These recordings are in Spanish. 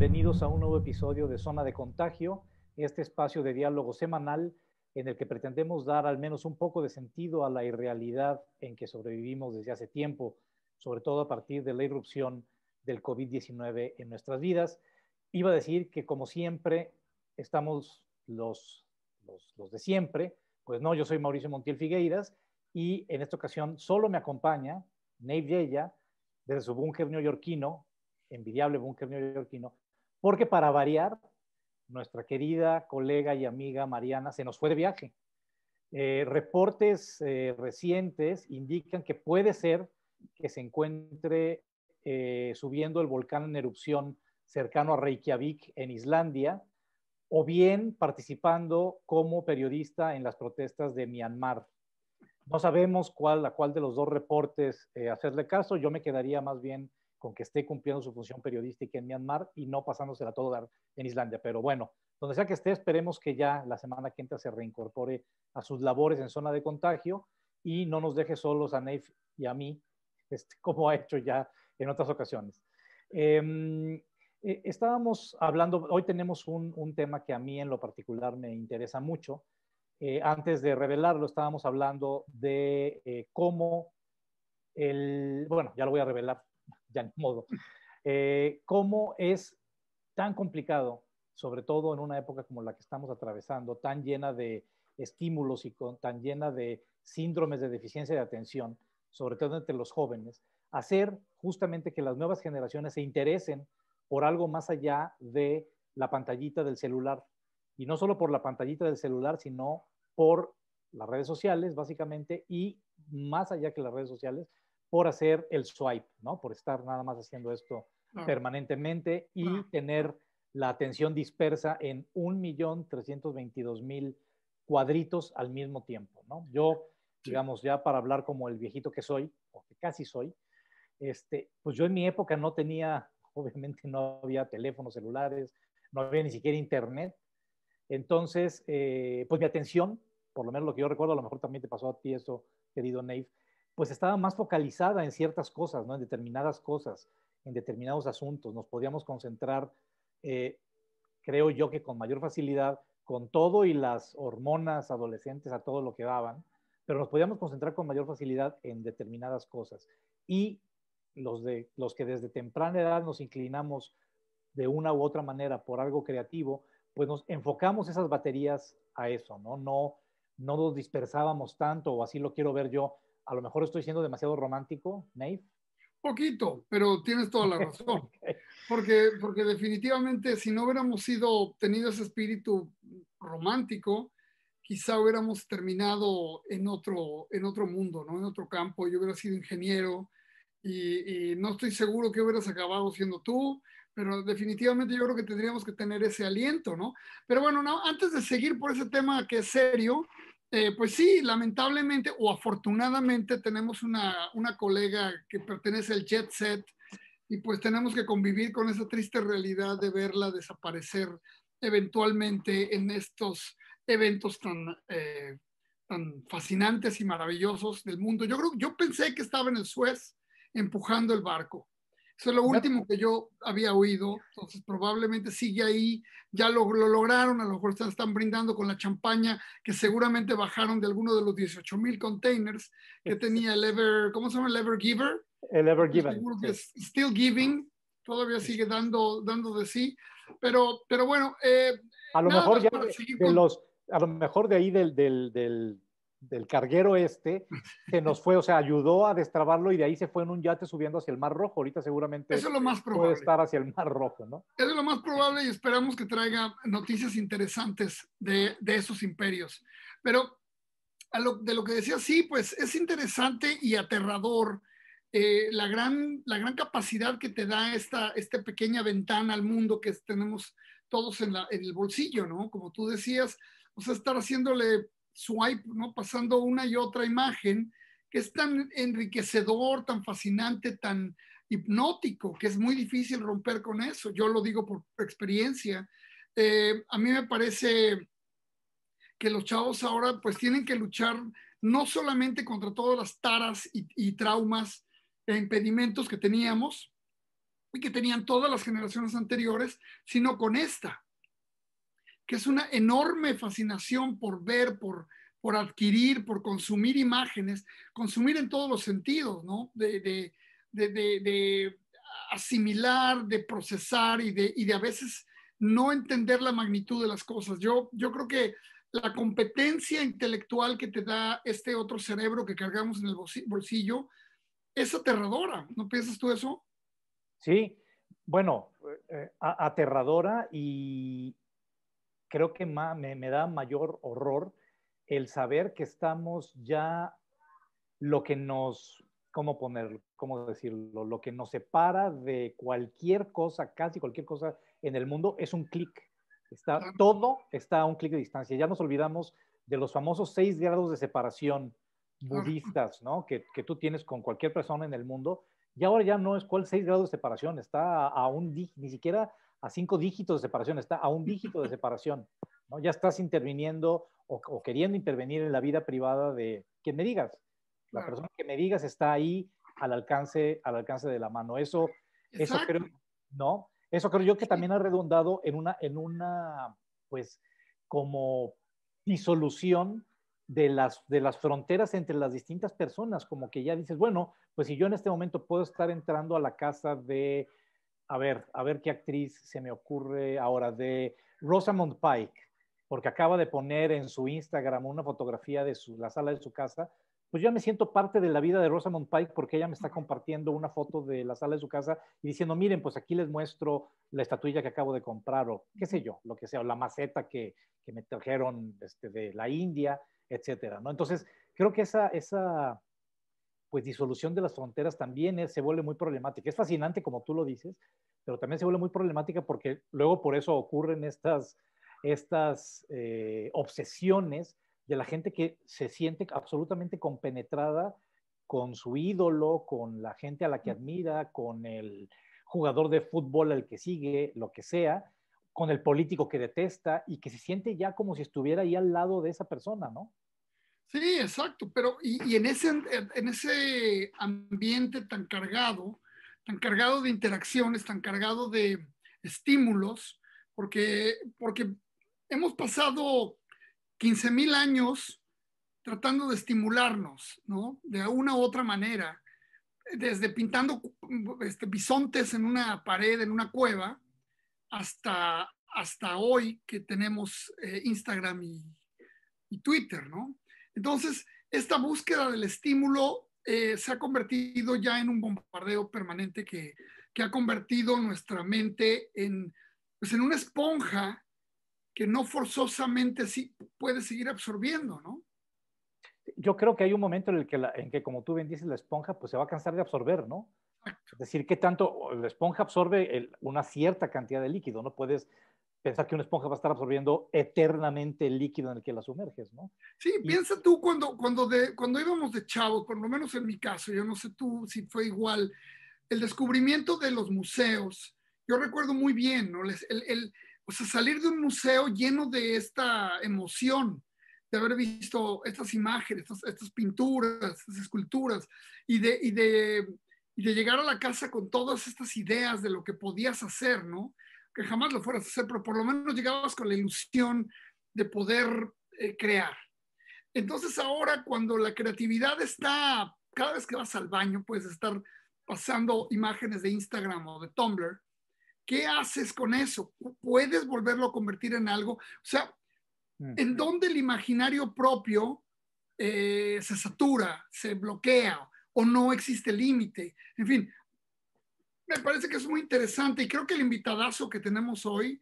bienvenidos a un nuevo episodio de Zona de Contagio, este espacio de diálogo semanal en el que pretendemos dar al menos un poco de sentido a la irrealidad en que sobrevivimos desde hace tiempo, sobre todo a partir de la irrupción del COVID-19 en nuestras vidas. Iba a decir que, como siempre, estamos los de siempre. Pues no, yo soy Mauricio Montiel Figueiras y en esta ocasión solo me acompaña Nave Yeya desde su búnker neoyorquino, envidiable búnker neoyorquino, porque para variar, nuestra querida colega y amiga Mariana se nos fue de viaje. Reportes recientes indican que puede ser que se encuentre subiendo el volcán en erupción cercano a Reykjavik, en Islandia, o bien participando como periodista en las protestas de Myanmar. No sabemos a cuál de los dos reportes hacerle caso. Yo me quedaría más bien con que esté cumpliendo su función periodística en Myanmar y no pasándosela todo dar en Islandia. Pero bueno, donde sea que esté, esperemos que ya la semana que entra se reincorpore a sus labores en zona de contagio y no nos deje solos a Nave y a mí, como ha hecho ya en otras ocasiones. Estábamos hablando, hoy tenemos un tema que a mí en lo particular me interesa mucho. Antes de revelarlo, estábamos hablando de cómo bueno, ya lo voy a revelar, ya ni modo, cómo es tan complicado, sobre todo en una época como la que estamos atravesando, tan llena de estímulos y tan llena de síndromes de deficiencia de atención, sobre todo entre los jóvenes, hacer justamente que las nuevas generaciones se interesen por algo más allá de la pantallita del celular. Y no solo por la pantallita del celular, sino por las redes sociales, básicamente, y más allá que las redes sociales, por hacer el swipe, ¿no? Por estar nada más haciendo esto permanentemente y tener la atención dispersa en 1.322.000 cuadritos al mismo tiempo, ¿no? Yo, digamos, ya para hablar como el viejito que soy, o que casi soy, pues yo en mi época no tenía, obviamente no había teléfonos celulares, no había ni siquiera internet. Entonces, pues mi atención, por lo menos lo que yo recuerdo, a lo mejor también te pasó a ti eso, querido Nave, pues estaba más focalizada en ciertas cosas, ¿no? En determinadas cosas, en determinados asuntos. Nos podíamos concentrar, creo yo que con mayor facilidad, con todo y las hormonas adolescentes a todo lo que daban, pero nos podíamos concentrar con mayor facilidad en determinadas cosas. Y los que desde temprana edad nos inclinamos de una u otra manera por algo creativo, pues nos enfocamos esas baterías a eso, ¿no? No nos dispersábamos tanto, o así lo quiero ver yo. A lo mejor estoy siendo demasiado romántico, Nave. Poquito, pero tienes toda la razón. Okay. Porque definitivamente si no hubiéramos tenido ese espíritu romántico, quizá hubiéramos terminado en otro mundo, ¿no? En otro campo. Yo hubiera sido ingeniero y no estoy seguro que hubieras acabado siendo tú, pero definitivamente yo creo que tendríamos que tener ese aliento, ¿no? Pero bueno, no, antes de seguir por ese tema que es serio, pues sí, lamentablemente o afortunadamente tenemos una colega que pertenece al jet set y pues tenemos que convivir con esa triste realidad de verla desaparecer eventualmente en estos eventos tan fascinantes y maravillosos del mundo. Yo pensé que estaba en el Suez empujando el barco. Eso es lo último que yo había oído. Entonces probablemente sigue ahí. Ya lo lograron. A lo mejor están brindando con la champaña que seguramente bajaron de alguno de los 18,000 containers que tenía ¿cómo se llama? El Ever Giver. El Ever Given. Seguro que Sí. es Still Giving. Todavía sigue dando de sí. Pero bueno. A lo mejor ya a lo mejor de ahí del carguero se nos fue, o sea, ayudó a destrabarlo y de ahí se fue en un yate subiendo hacia el Mar Rojo. Ahorita seguramente eso es lo más puede probable. estar hacia el Mar Rojo, ¿no? Eso es lo más probable y esperamos que traiga noticias interesantes de esos imperios. Pero de lo que decía, sí, pues es interesante y aterrador la gran capacidad que te da esta pequeña ventana al mundo que tenemos todos en el bolsillo, ¿no? Como tú decías, o sea, estar haciéndole swipe, ¿no? Pasando una y otra imagen que es tan enriquecedor, tan fascinante, tan hipnótico, que es muy difícil romper con eso. Yo lo digo por experiencia. A mí me parece que los chavos ahora pues tienen que luchar no solamente contra todas las taras y traumas e impedimentos que teníamos, y que tenían todas las generaciones anteriores, sino con esta, que es una enorme fascinación por ver, por adquirir, por consumir imágenes, consumir en todos los sentidos, ¿no? De asimilar, de procesar y de a veces no entender la magnitud de las cosas. Yo creo que la competencia intelectual que te da este otro cerebro que cargamos en el bolsillo es aterradora. ¿No piensas tú eso? Sí, bueno, aterradora, y creo que me da mayor horror el saber que estamos ya, lo que nos, ¿cómo ponerlo? ¿Cómo decirlo? Lo que nos separa de cualquier cosa, casi cualquier cosa en el mundo, es un clic. Claro. Todo está a un clic de distancia. Ya nos olvidamos de los famosos 6 grados de separación Claro. budistas, ¿no? Que tú tienes con cualquier persona en el mundo. Y ahora ya no es cuál 6 grados de separación, está a un dígito, ni siquiera a 5 dígitos de separación, está a un dígito de separación, ¿no? Ya estás interviniendo o queriendo intervenir en la vida privada de quien me digas. La Claro. persona que me digas está ahí al alcance de la mano. Eso creo, Exacto. ¿no? Eso creo yo que Sí, también ha redundado en una, pues, como disolución de las fronteras entre las distintas personas, como que ya dices, bueno, pues si yo en este momento puedo estar entrando a la casa de, a ver qué actriz se me ocurre ahora, de Rosamund Pike, porque acaba de poner en su Instagram una fotografía de la sala de su casa, pues yo me siento parte de la vida de Rosamund Pike porque ella me está compartiendo una foto de la sala de su casa y diciendo, miren, pues aquí les muestro la estatuilla que acabo de comprar, o qué sé yo, lo que sea, o la maceta que me trajeron de la India, etcétera, ¿no? Entonces, creo que esa pues disolución de las fronteras también se vuelve muy problemática. Es fascinante como tú lo dices, pero también se vuelve muy problemática porque luego por eso ocurren estas obsesiones de la gente que se siente absolutamente compenetrada con su ídolo, con la gente a la que admira, con el jugador de fútbol al que sigue, lo que sea, con el político que detesta, y que se siente ya como si estuviera ahí al lado de esa persona, ¿no? sí, exacto, pero y en ese ambiente tan cargado de interacciones, tan cargado de estímulos, porque hemos pasado 15,000 años tratando de estimularnos, ¿no? De una u otra manera, desde pintando bisontes en una pared, en una cueva, hasta hoy que tenemos Instagram y Twitter, ¿no? Entonces, esta búsqueda del estímulo se ha convertido ya en un bombardeo permanente que ha convertido nuestra mente pues en una esponja que no forzosamente sí puede seguir absorbiendo, ¿no? Yo creo que hay un momento en que, como tú bien dices, la esponja pues se va a cansar de absorber, ¿no? Exacto. Es decir, ¿qué tanto la esponja absorbe una cierta cantidad de líquido? No puedes pensar que una esponja va a estar absorbiendo eternamente el líquido en el que la sumerges, ¿no? Sí, Y piensa tú cuando íbamos de chavos, por lo menos en mi caso, yo no sé tú si fue igual, el descubrimiento de los museos, yo recuerdo muy bien, ¿no? O sea, salir de un museo lleno de esta emoción, de haber visto estas imágenes, estas pinturas, estas esculturas, y de, y, de, y de llegar a la casa con todas estas ideas de lo que podías hacer, ¿no? Que jamás lo fueras a hacer, pero por lo menos llegabas con la ilusión de poder crear. Entonces ahora cuando la creatividad está, cada vez que vas al baño puedes estar pasando imágenes de Instagram o de Tumblr, ¿qué haces con eso? ¿Puedes volverlo a convertir en algo? O sea, ¿en dónde el imaginario propio se satura, se bloquea o no existe límite? En fin, me parece que es muy interesante y creo que el invitadazo que tenemos hoy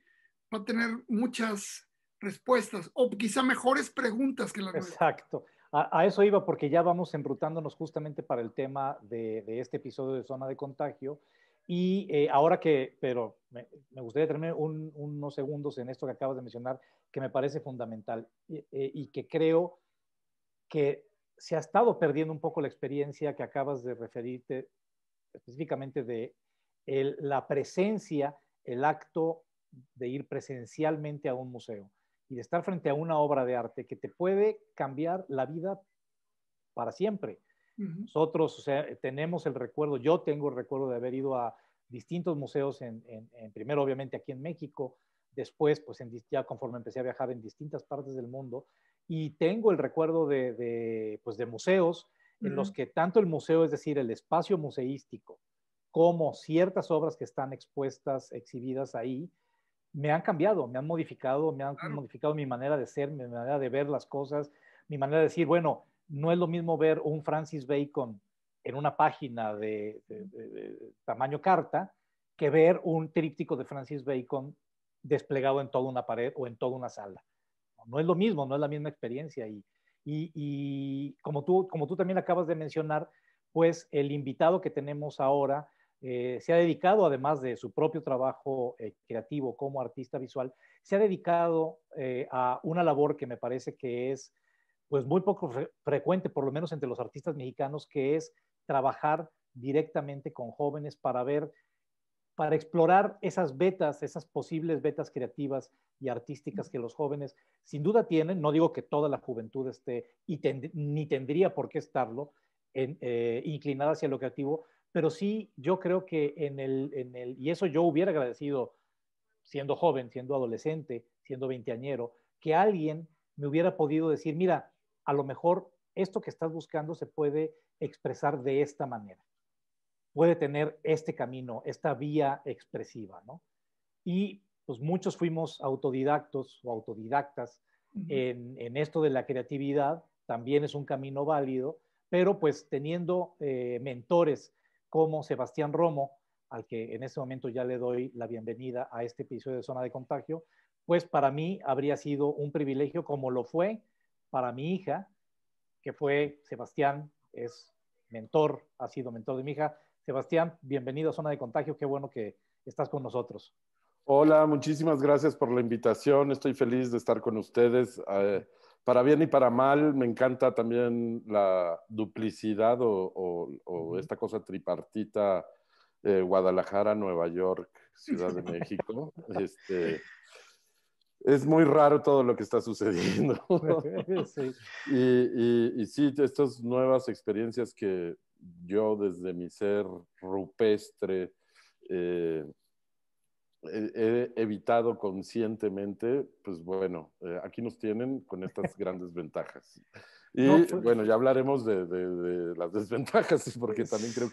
va a tener muchas respuestas o quizá mejores preguntas que las nuestras. exacto. A eso iba, porque ya vamos enrutándonos justamente para el tema de este episodio de Zona de Contagio. Y ahora pero me gustaría tener unos segundos en esto que acabas de mencionar, que me parece fundamental, y que creo que se ha estado perdiendo un poco la experiencia que acabas de referirte, específicamente de la presencia, el acto de ir presencialmente a un museo y de estar frente a una obra de arte que te puede cambiar la vida para siempre. Uh -huh. Nosotros, o sea, tenemos el recuerdo, yo tengo el recuerdo de haber ido a distintos museos, primero obviamente aquí en México, después pues ya conforme empecé a viajar en distintas partes del mundo, y tengo el recuerdo pues, de museos en los que tanto el museo, es decir, el espacio museístico, como ciertas obras que están expuestas, exhibidas ahí, me han cambiado, me han modificado mi manera de ser, mi manera de ver las cosas, mi manera de decir, bueno, no es lo mismo ver un Francis Bacon en una página de tamaño carta que ver un tríptico de Francis Bacon desplegado en toda una pared o en toda una sala. No es lo mismo, no es la misma experiencia. Y como tú también acabas de mencionar, pues el invitado que tenemos ahora se ha dedicado, además de su propio trabajo creativo como artista visual, se ha dedicado a una labor que me parece que es pues muy poco frecuente, por lo menos entre los artistas mexicanos, que es trabajar directamente con jóvenes para explorar esas betas, esas posibles betas creativas y artísticas que los jóvenes sin duda tienen. No digo que toda la juventud esté, ni tendría por qué estarlo, inclinada hacia lo creativo, pero sí yo creo que y eso yo hubiera agradecido siendo joven, siendo adolescente, siendo veinteañero, que alguien me hubiera podido decir, mira, a lo mejor esto que estás buscando se puede expresar de esta manera, puede tener este camino, esta vía expresiva, ¿no? Y pues muchos fuimos autodidactos o autodidactas en esto de la creatividad, también es un camino válido, pero pues teniendo mentores como Sebastián Romo, al que en este momento ya le doy la bienvenida a este episodio de Zona de Contagio, pues para mí habría sido un privilegio como lo fue para mi hija, que fue Sebastián, es mentor, ha sido mentor de mi hija. Sebastián, bienvenido a Zona de Contagio, qué bueno que estás con nosotros. Hola, muchísimas gracias por la invitación. Estoy feliz de estar con ustedes. Para bien y para mal, me encanta también la duplicidad o esta cosa tripartita, Guadalajara, Nueva York, Ciudad de México. Es muy raro todo lo que está sucediendo. Sí. Y sí, estas nuevas experiencias que yo desde mi ser rupestre he evitado conscientemente, pues bueno, aquí nos tienen con estas grandes ventajas. Y No, pues, bueno, ya hablaremos de las desventajas, porque también creo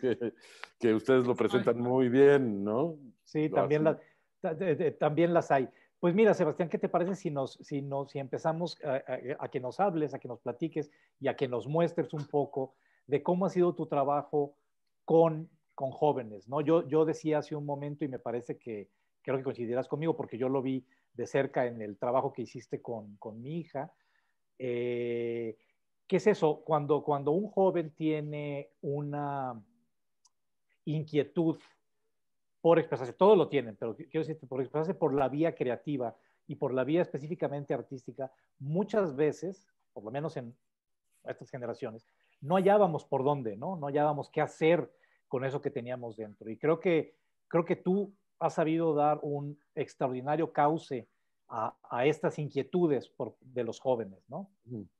que ustedes lo presentan muy bien, ¿no? sí, también las hay. Pues mira, Sebastián, ¿qué te parece si empezamos a que nos hables, a que nos platiques y a que nos muestres un poco de cómo ha sido tu trabajo con jóvenes, ¿no? Yo decía hace un momento y me parece que creo que coincidirás conmigo porque yo lo vi de cerca en el trabajo que hiciste con mi hija. Eh, ¿Qué es eso? Cuando un joven tiene una inquietud por expresarse, todos lo tienen, pero quiero decir, por expresarse por la vía creativa y por la vía específicamente artística, muchas veces, por lo menos en estas generaciones, no hallábamos por dónde, ¿no? No hallábamos qué hacer con eso que teníamos dentro. Y creo que tú has sabido dar un extraordinario cauce a estas inquietudes de los jóvenes, ¿no?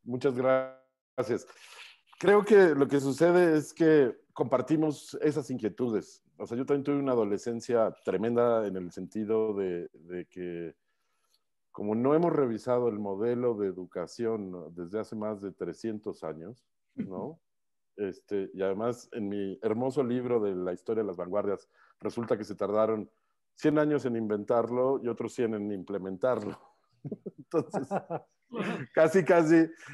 Muchas gracias. Creo que lo que sucede es que compartimos esas inquietudes. O sea, yo también tuve una adolescencia tremenda en el sentido de que como no hemos revisado el modelo de educación, ¿no?, desde hace más de 300 años, ¿no? Y además en mi hermoso libro de la historia de las vanguardias, resulta que se tardaron 100 años en inventarlo y otros 100 en implementarlo. Entonces, casi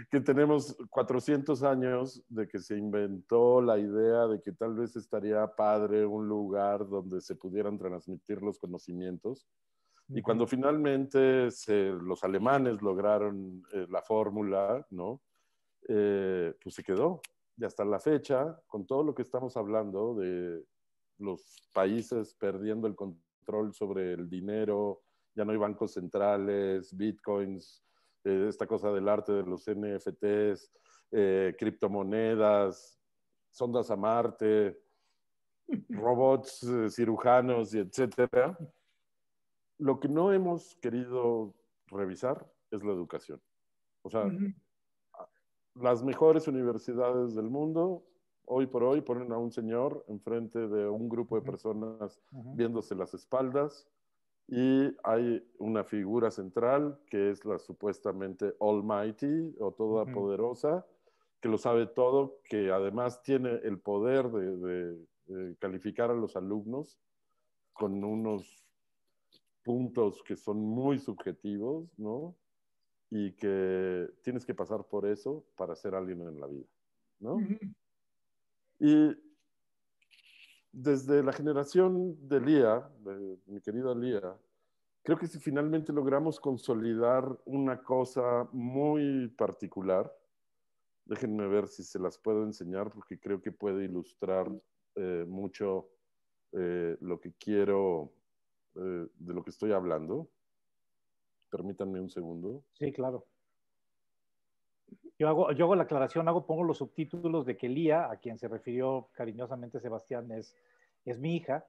que tenemos 400 años de que se inventó la idea de que tal vez estaría padre un lugar donde se pudieran transmitir los conocimientos. Y cuando finalmente los alemanes lograron la fórmula, ¿no? Pues se quedó. Y hasta la fecha, con todo lo que estamos hablando de los países perdiendo el control sobre el dinero, ya no hay bancos centrales, bitcoins, esta cosa del arte de los NFTs, criptomonedas, sondas a Marte, robots cirujanos, y etcétera. Lo que no hemos querido revisar es la educación. O sea, las mejores universidades del mundo hoy por hoy ponen a un señor enfrente de un grupo de personas viéndose las espaldas y hay una figura central que es la supuestamente Almighty o todopoderosa, que lo sabe todo, que además tiene el poder de calificar a los alumnos con unos puntos que son muy subjetivos, ¿no? Y que tienes que pasar por eso para ser alguien en la vida, ¿no? Y desde la generación de Lía, de mi querida Lía, creo que si finalmente logramos consolidar una cosa muy particular, déjenme ver si se las puedo enseñar porque creo que puede ilustrar mucho lo que quiero, de lo que estoy hablando. Permítanme un segundo. Sí, claro. Yo hago la aclaración, pongo los subtítulos de que Lía, a quien se refirió cariñosamente Sebastián, es mi hija,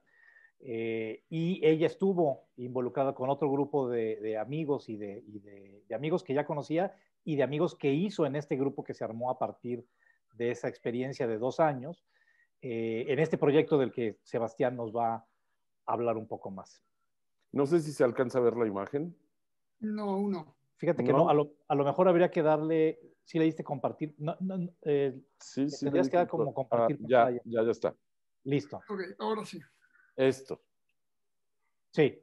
y ella estuvo involucrada con otro grupo de amigos y de amigos que ya conocía y de amigos que hizo en este grupo que se armó a partir de esa experiencia de 2 años, en este proyecto del que Sebastián nos va a hablar un poco más. No sé si se alcanza a ver la imagen. No, uno. Fíjate que no, a lo mejor habría que darle, si le diste compartir, sí, tendrías que dar como compartir ya está. Listo. Ok, ahora sí. Esto. Sí.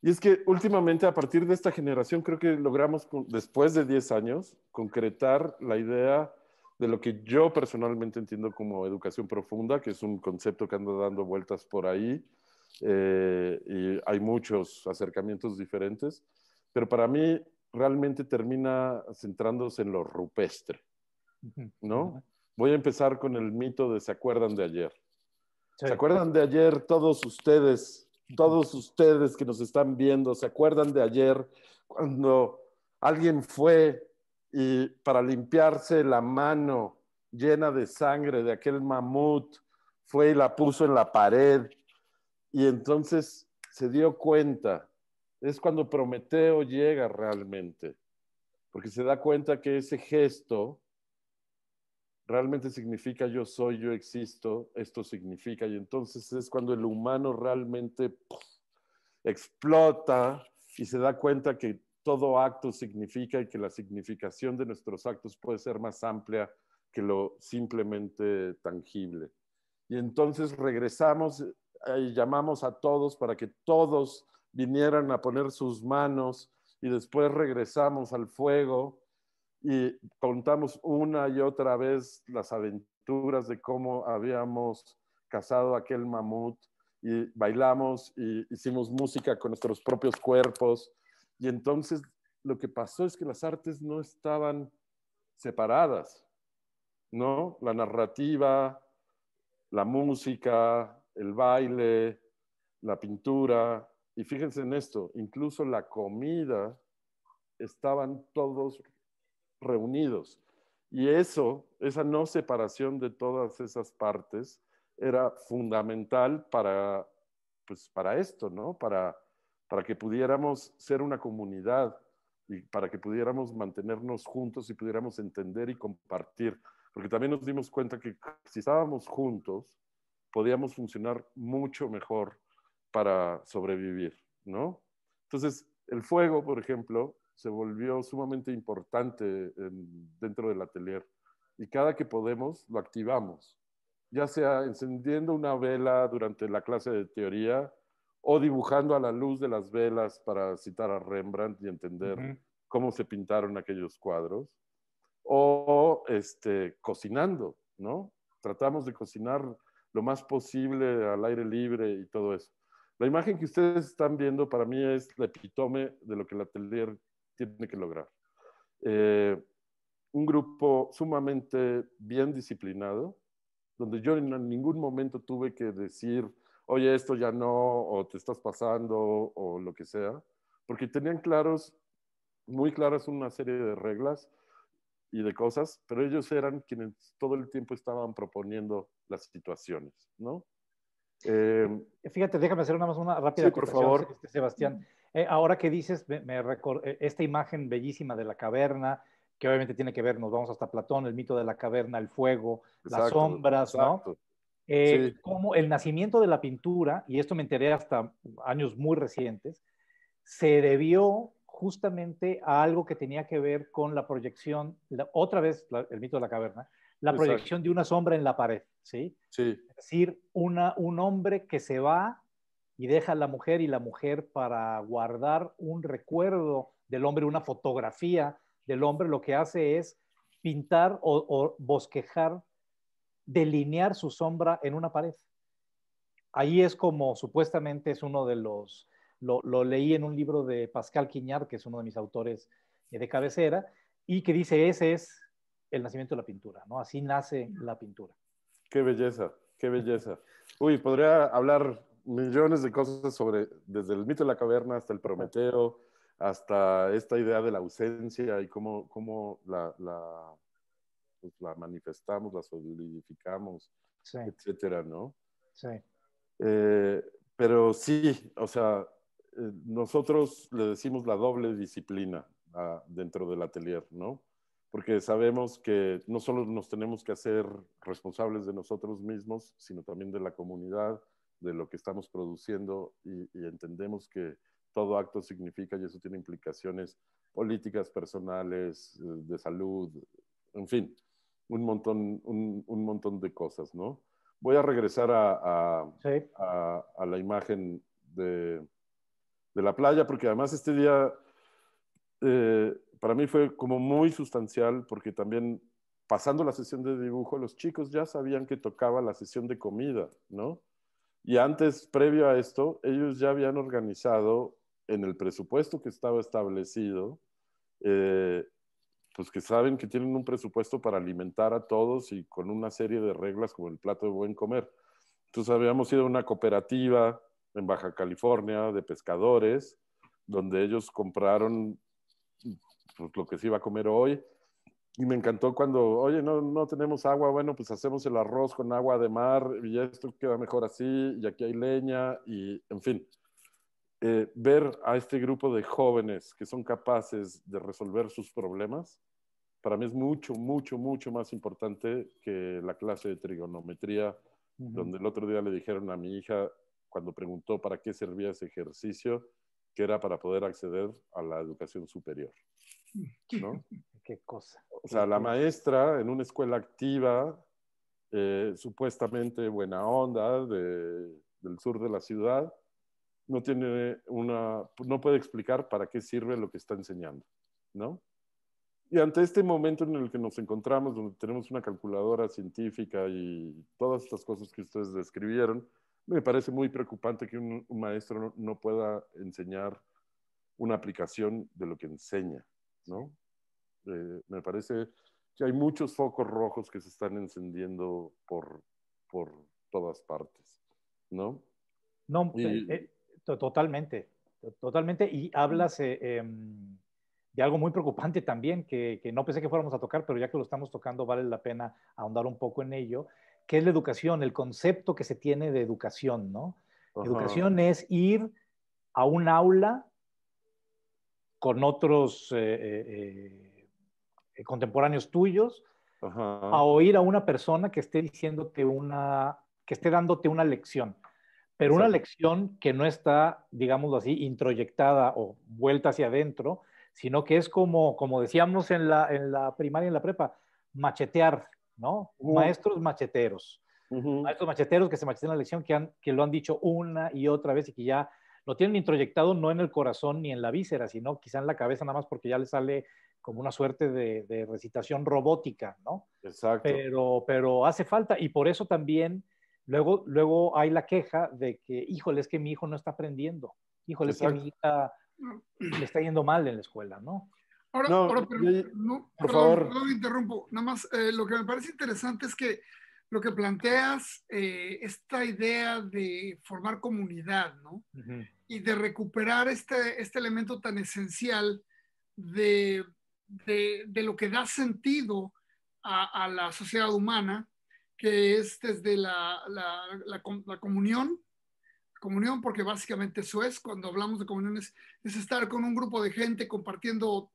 Y es que últimamente, a partir de esta generación, creo que logramos, después de 10 años, concretar la idea de lo que yo personalmente entiendo como educación profunda, que es un concepto que anda dando vueltas por ahí, y hay muchos acercamientos diferentes, pero para mí realmente termina centrándose en lo rupestre, ¿no? Voy a empezar con el mito de ¿se acuerdan de ayer? Sí. ¿Se acuerdan de ayer todos ustedes que nos están viendo? ¿Se acuerdan de ayer cuando alguien fue y para limpiarse la mano llena de sangre de aquel mamut, fue y la puso en la pared y entonces se dio cuenta? Es cuando Prometeo llega realmente, porque se da cuenta que ese gesto realmente significa yo soy, yo existo, esto significa, y entonces es cuando el humano realmente explota y se da cuenta que todo acto significa y que la significación de nuestros actos puede ser más amplia que lo simplemente tangible. Y entonces regresamos y llamamos a todos para que todos vinieran a poner sus manos y después regresamos al fuego y contamos una y otra vez las aventuras de cómo habíamos cazado aquel mamut y bailamos y hicimos música con nuestros propios cuerpos. Y entonces lo que pasó es que las artes no estaban separadas, ¿no? La narrativa, la música, el baile, la pintura, y fíjense en esto, incluso la comida, estaban todos reunidos. Y esa no separación de todas esas partes era fundamental para esto, ¿no? Para que pudiéramos ser una comunidad y para que pudiéramos mantenernos juntos y pudiéramos entender y compartir. Porque también nos dimos cuenta que si estábamos juntos, podíamos funcionar mucho mejor para sobrevivir, ¿no? Entonces, el fuego, por ejemplo, se volvió sumamente importante dentro del atelier. Y cada que podemos, lo activamos. Ya sea encendiendo una vela durante la clase de teoría o dibujando a la luz de las velas para citar a Rembrandt y entender cómo se pintaron aquellos cuadros. O cocinando, ¿no? Tratamos de cocinar lo más posible al aire libre y todo eso. La imagen que ustedes están viendo para mí es el epítome de lo que el atelier tiene que lograr. Un grupo sumamente bien disciplinado, donde yo en ningún momento tuve que decir, oye, esto ya no, o te estás pasando, o lo que sea, porque tenían muy claras una serie de reglas y de cosas, pero ellos eran quienes todo el tiempo estaban proponiendo las situaciones, ¿no? Fíjate, déjame hacer una rápida acotación, por favor. Sebastián. Ahora que dices, esta imagen bellísima de la caverna que obviamente tiene que ver, nos vamos hasta Platón, el mito de la caverna, el fuego, las Exacto, sombras, ¿no? exacto. Sí, Como el nacimiento de la pintura, y esto me enteré hasta años muy recientes, se debió justamente a algo que tenía que ver con la proyección, otra vez el mito de la caverna, la exacto. proyección de una sombra en la pared, ¿sí? Sí, Es decir, un hombre que se va y deja a la mujer y la mujer para guardar un recuerdo del hombre, una fotografía del hombre, lo que hace es pintar o bosquejar, delinear su sombra en una pared. Ahí es como supuestamente es uno de los, lo leí en un libro de Pascal Quignard, que es uno de mis autores de cabecera, y que dice, ese es el nacimiento de la pintura, ¿no? Así nace la pintura. qué belleza, qué belleza. Uy, podría hablar millones de cosas sobre, desde el mito de la caverna hasta el Prometeo, hasta esta idea de la ausencia y cómo pues la manifestamos, la solidificamos, Sí, etcétera, ¿no? sí. Eh, pero sí, o sea, nosotros le decimos la doble disciplina dentro del atelier, ¿no? Porque sabemos que no solo nos tenemos que hacer responsables de nosotros mismos, sino también de la comunidad, de lo que estamos produciendo y entendemos que todo acto significa y eso tiene implicaciones políticas, personales, de salud, en fin, un montón de cosas, ¿no? Voy a regresar Sí. a la imagen de la playa, porque además este día para mí fue como muy sustancial, porque también pasando la sesión de dibujo, los chicos ya sabían que tocaba la sesión de comida, ¿no? Y antes, previo a esto, ellos ya habían organizado en el presupuesto que estaba establecido, eh, pues que saben que tienen un presupuesto para alimentar a todos y con una serie de reglas como el plato de buen comer. Entonces habíamos ido a una cooperativa en Baja California de pescadores, donde ellos compraron pues, lo que se iba a comer hoy. Y me encantó cuando, oye, no tenemos agua, bueno, pues hacemos el arroz con agua de mar y esto queda mejor así, y aquí hay leña, y en fin. Ver a este grupo de jóvenes que son capaces de resolver sus problemas, para mí es mucho, mucho, mucho más importante que la clase de trigonometría, donde el otro día le dijeron a mi hija, cuando preguntó para qué servía ese ejercicio, que era para poder acceder a la educación superior, ¿no? Qué cosa. O sea, la maestra en una escuela activa, supuestamente buena onda, del sur de la ciudad, no puede explicar para qué sirve lo que está enseñando, ¿no? Y ante este momento en el que nos encontramos, donde tenemos una calculadora científica y todas estas cosas que ustedes describieron, me parece muy preocupante que un maestro no pueda enseñar una aplicación de lo que enseña, ¿no? Me parece que hay muchos focos rojos que se están encendiendo por todas partes, ¿no? No, Y, totalmente, totalmente. Y hablas de algo muy preocupante también, que no pensé que fuéramos a tocar, pero ya que lo estamos tocando, vale la pena ahondar un poco en ello, que es la educación, el concepto que se tiene de educación, ¿no? ajá, Educación es ir a un aula con otros contemporáneos tuyos a ajá, oír a una persona que esté diciéndote que esté dándote una lección, pero una exacto. lección que no está, digámoslo así, introyectada o vuelta hacia adentro, sino que es como decíamos en la primaria y en la prepa, machetear, ¿no? Maestros macheteros. Maestros macheteros que se machetean la lección, que lo han dicho una y otra vez y que ya lo tienen introyectado no en el corazón ni en la víscera, sino quizá en la cabeza nada más porque ya les sale como una suerte de recitación robótica, ¿no? Exacto. Pero hace falta y por eso también luego hay la queja de que, híjole, es que mi hijo no está aprendiendo, híjole, es que mi Exacto. hija le está yendo mal en la escuela, ¿no? No, Ahora, no, por favor. perdón, me interrumpo. Nada más, lo que me parece interesante es que lo que planteas, esta idea de formar comunidad, ¿no? Uh -huh. Y de recuperar este elemento tan esencial de lo que da sentido a la sociedad humana, que es desde la comunión, porque básicamente eso es, cuando hablamos de comunión, es estar con un grupo de gente compartiendo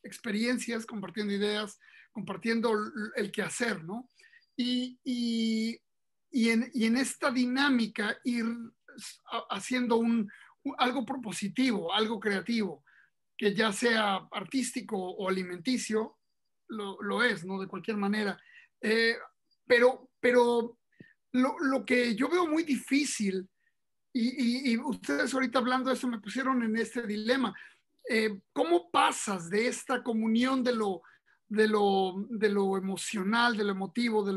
experiencias, compartiendo ideas, compartiendo el quehacer, ¿no? Y en esta dinámica ir haciendo algo propositivo, algo creativo, que ya sea artístico o alimenticio, lo es, ¿no? De cualquier manera. Pero lo que yo veo muy difícil, y ustedes ahorita hablando de eso me pusieron en este dilema, ¿cómo pasas de esta comunión de lo emocional, de lo emotivo, de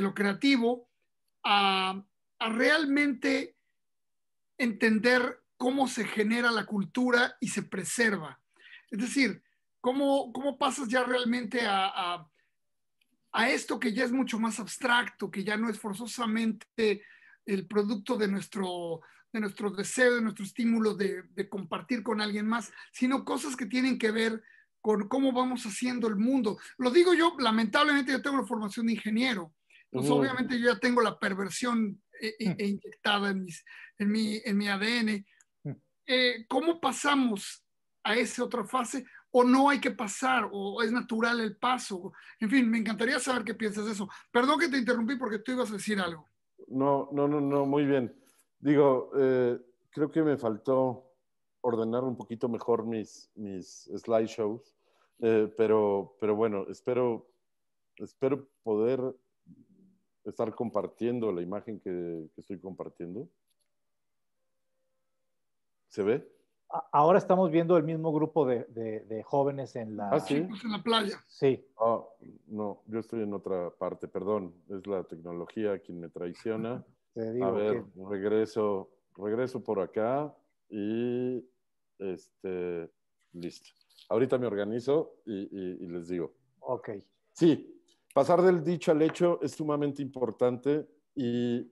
lo creativo, a realmente entender cómo se genera la cultura y se preserva? Es decir, ¿cómo pasas ya realmente a esto que ya es mucho más abstracto, que ya no es forzosamente el producto de nuestro deseo, de nuestro estímulo de compartir con alguien más, sino cosas que tienen que ver con cómo vamos haciendo el mundo? Lo digo yo, lamentablemente yo tengo la formación de ingeniero, entonces obviamente yo ya tengo la perversión inyectada en mi ADN. ¿Cómo pasamos a esa otra fase? ¿O no hay que pasar? ¿O es natural el paso? En fin, me encantaría saber qué piensas de eso. Perdón que te interrumpí porque tú ibas a decir algo. No, muy bien. Digo, creo que me faltó ordenar un poquito mejor mis slideshows, pero bueno, espero poder estar compartiendo la imagen que estoy compartiendo. ¿Se ve? Ahora estamos viendo el mismo grupo de jóvenes en la... Ah, sí. Chicos en la playa. Sí. Ah, no, yo estoy en otra parte, perdón. Es la tecnología quien me traiciona. Te digo a ver, que... regreso por acá y listo. Ahorita me organizo y les digo. Ok. Sí, pasar del dicho al hecho es sumamente importante y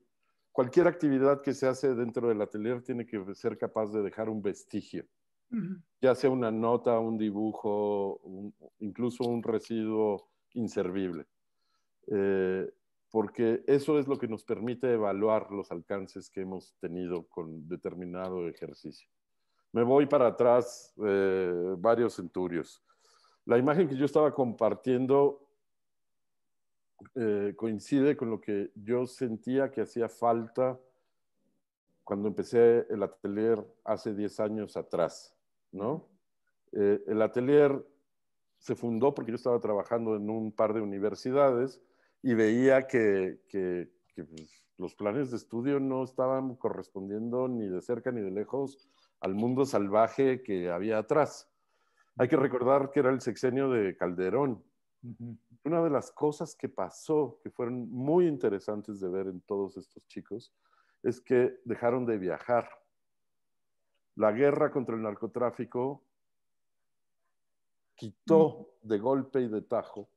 cualquier actividad que se hace dentro del atelier tiene que ser capaz de dejar un vestigio, ya sea una nota, un dibujo, incluso un residuo inservible. Porque eso es lo que nos permite evaluar los alcances que hemos tenido con determinado ejercicio. Me voy para atrás varios centurios. La imagen que yo estaba compartiendo coincide con lo que yo sentía que hacía falta cuando empecé el atelier hace 10 años atrás, ¿no? El atelier se fundó porque yo estaba trabajando en un par de universidades y veía que pues, los planes de estudio no estaban correspondiendo ni de cerca ni de lejos al mundo salvaje que había atrás. Hay que recordar que era el sexenio de Calderón. Una de las cosas que pasó, que fueron muy interesantes de ver en todos estos chicos, es que dejaron de viajar. La guerra contra el narcotráfico quitó de golpe y de tajo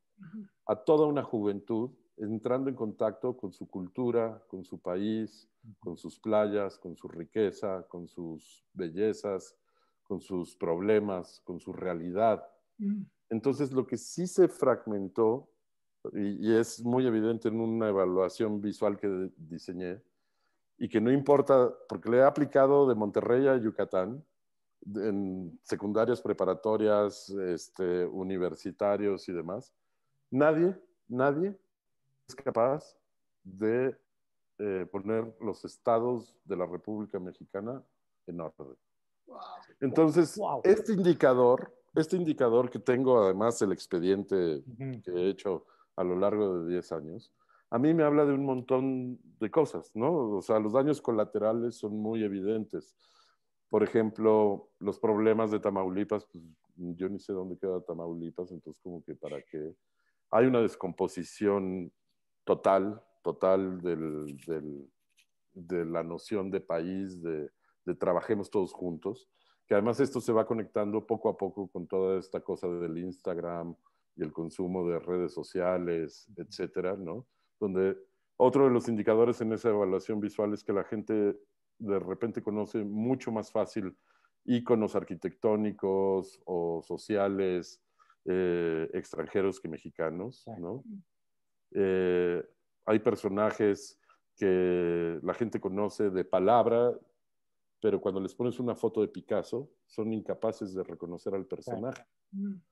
a toda una juventud entrando en contacto con su cultura, con su país, con sus playas, con su riqueza, con sus bellezas, con sus problemas, con su realidad. Entonces, lo que sí se fragmentó, y es muy evidente en una evaluación visual que diseñé, y que no importa, porque le he aplicado de Monterrey a Yucatán, en secundarias, preparatorias, universitarios y demás, nadie es capaz de poner los estados de la República Mexicana en orden. Entonces, este indicador que tengo, además el expediente que he hecho a lo largo de 10 años, a mí me habla de un montón de cosas, ¿no? O sea, los daños colaterales son muy evidentes. Por ejemplo, los problemas de Tamaulipas, pues yo ni sé dónde queda Tamaulipas, entonces como que para qué. Hay una descomposición total de la noción de país, de trabajemos todos juntos, que además esto se va conectando poco a poco con toda esta cosa del Instagram y el consumo de redes sociales, etcétera, ¿no? Donde otro de los indicadores en esa evaluación visual es que la gente de repente conoce mucho más fácil íconos arquitectónicos o sociales extranjeros que mexicanos, ¿no? Hay personajes que la gente conoce de palabra pero cuando les pones una foto de Picasso, son incapaces de reconocer al personaje,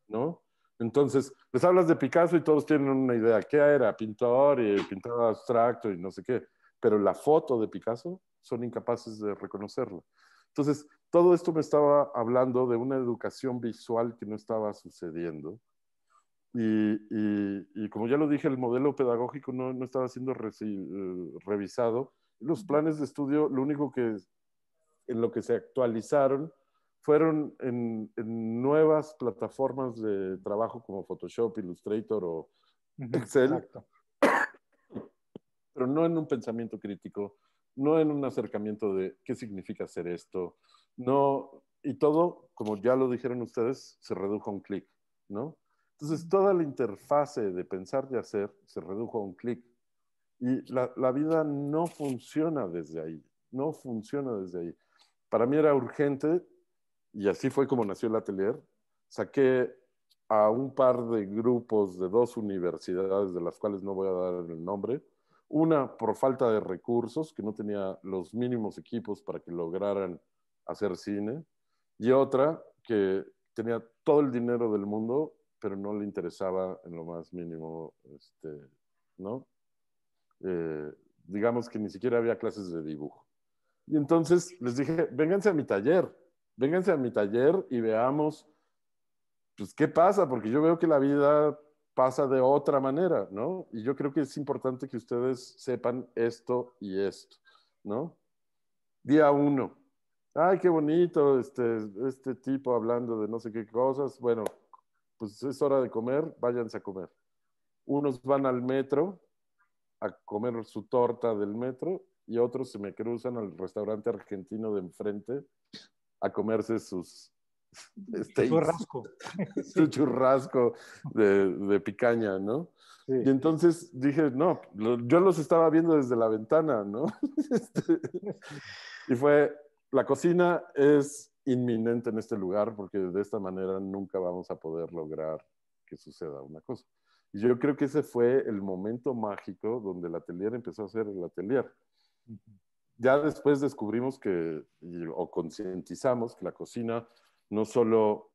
¿no? Entonces, les hablas de Picasso y todos tienen una idea. ¿Qué era? Pintor y pintor abstracto y no sé qué. Pero la foto de Picasso son incapaces de reconocerla. Entonces, todo esto me estaba hablando de una educación visual que no estaba sucediendo. Y como ya lo dije, el modelo pedagógico no estaba siendo revisado. Los planes de estudio, lo único que en lo que se actualizaron fueron en nuevas plataformas de trabajo como Photoshop, Illustrator o Excel, Exacto. pero no en un pensamiento crítico, no en un acercamiento de qué significa hacer esto, no, y todo, como ya lo dijeron ustedes, se redujo a un clic, ¿no? Entonces, toda la interfase de pensar y hacer se redujo a un clic. Y la vida no funciona desde ahí, no funciona desde ahí. Para mí era urgente, y así fue como nació el atelier. Saqué a un par de grupos de 2 universidades, de las cuales no voy a dar el nombre. Una por falta de recursos, que no tenía los mínimos equipos para que lograran hacer cine. Y otra que tenía todo el dinero del mundo, pero no le interesaba en lo más mínimo, ¿no? Digamos que ni siquiera había clases de dibujo. Y entonces les dije, vénganse a mi taller y veamos, pues, qué pasa, porque yo veo que la vida pasa de otra manera, ¿no? Y yo creo que es importante que ustedes sepan esto y esto, ¿no? Día 1. Ay, qué bonito, este tipo hablando de no sé qué cosas. Bueno, pues es hora de comer, váyanse a comer. Unos van al metro a comer su torta del metro y otros se me cruzan al restaurante argentino de enfrente a comerse sus Su steaks, churrasco. su Sí. churrasco de picaña, ¿no? Sí. Y entonces dije, no, yo los estaba viendo desde la ventana, ¿no? Y fue, la cocina es inminente en este lugar porque de esta manera nunca vamos a poder lograr que suceda una cosa. Y yo creo que ese fue el momento mágico donde el atelier empezó a ser el atelier. Ya después descubrimos o concientizamos que la cocina no solo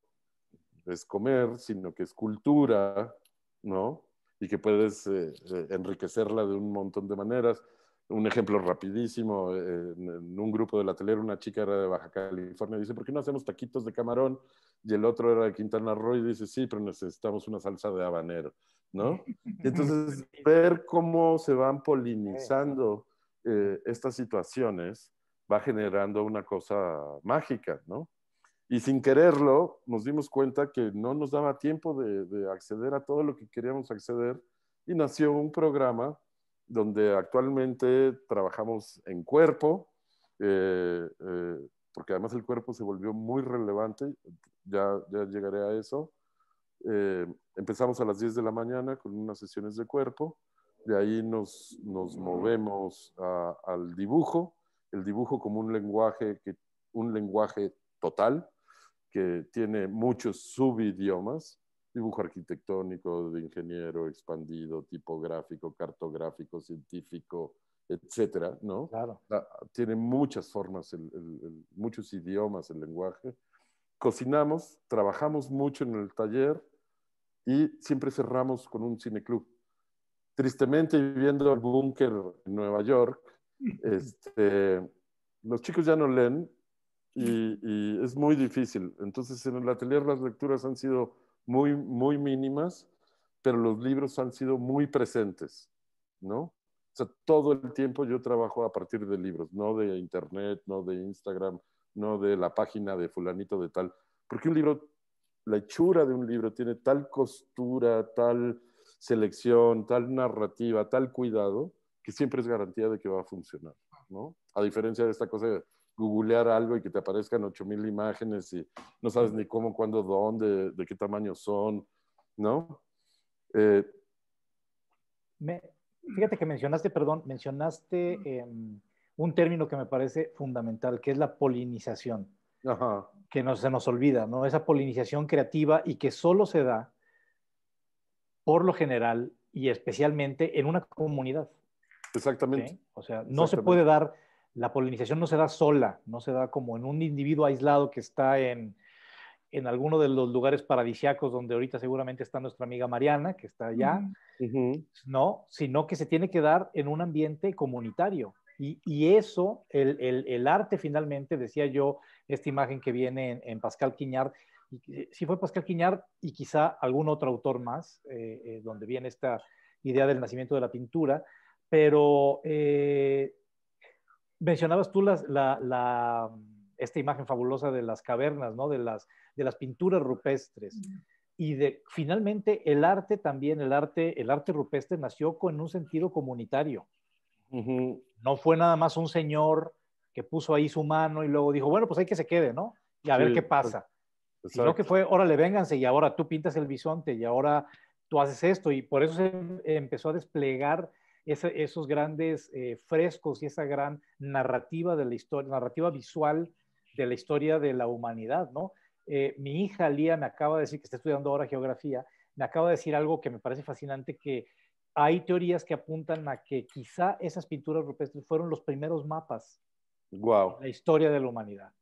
es comer, sino que es cultura, ¿no? Y que puedes enriquecerla de un montón de maneras. Un ejemplo rapidísimo, en un grupo del atelier una chica era de Baja California y dice, ¿por qué no hacemos taquitos de camarón? Y el otro era de Quintana Roo y dice, sí, pero necesitamos una salsa de habanero, ¿no? Y entonces ver cómo se van polinizando estas situaciones va generando una cosa mágica, ¿no? Y sin quererlo, nos dimos cuenta que no nos daba tiempo de acceder a todo lo que queríamos acceder y nació un programa donde actualmente trabajamos en cuerpo, porque además el cuerpo se volvió muy relevante, ya llegaré a eso. Empezamos a las 10 de la mañana con unas sesiones de cuerpo, de ahí nos movemos al dibujo, el dibujo como un lenguaje total, que tiene muchos subidiomas, dibujo arquitectónico, de ingeniero, expandido, tipográfico, cartográfico, científico, etcétera, ¿no? Claro. Tiene muchas formas, muchos idiomas el lenguaje. Cocinamos, trabajamos mucho en el taller y siempre cerramos con un cineclub. Tristemente, viviendo el búnker en Nueva York, los chicos ya no leen, y es muy difícil. Entonces, en el atelier las lecturas han sido muy, muy mínimas, pero los libros han sido muy presentes, ¿no? O sea, todo el tiempo yo trabajo a partir de libros, no de internet, no de Instagram, no de la página de fulanito de tal, porque un libro, la hechura de un libro tiene tal costura, tal selección, tal narrativa, tal cuidado, que siempre es garantía de que va a funcionar, ¿no? A diferencia de esta cosa de googlear algo y que te aparezcan 8,000 imágenes y no sabes ni cómo, cuándo, dónde, de qué tamaño son, ¿no? Fíjate que mencionaste un término que me parece fundamental, que es la polinización, Ajá, que se nos olvida, ¿no? Esa polinización creativa y que solo se da, por lo general y especialmente en una comunidad. exactamente. ¿Sí? O sea, no se puede Exactamente. dar la polinización no se da sola, no se da como en un individuo aislado que está en alguno de los lugares paradisíacos donde ahorita seguramente está nuestra amiga Mariana, que está allá, no, sino que se tiene que dar en un ambiente comunitario. Y eso, el arte finalmente, decía yo, esta imagen que viene Pascal Quignard, sí fue Pascal Quignard y quizá algún otro autor más, donde viene esta idea del nacimiento de la pintura, pero mencionabas tú esta imagen fabulosa de las cavernas, ¿no? De las pinturas rupestres. Y finalmente el arte también, el arte rupestre nació con un sentido comunitario. No fue nada más un señor que puso ahí su mano y luego dijo, bueno, pues hay que se quede, ¿no? Y a ver qué pasa. Exacto. Sino que fue, órale, vénganse, y ahora tú pintas el bisonte, y ahora tú haces esto, y por eso se empezó a desplegar esos grandes frescos y esa gran narrativa de la historia, narrativa visual de la historia de la humanidad, ¿no? Mi hija Lía me acaba de decir, que está estudiando ahora geografía, me acaba de decir algo que me parece fascinante, que hay teorías que apuntan a que quizá esas pinturas rupestres fueron los primeros mapas de la historia de la humanidad.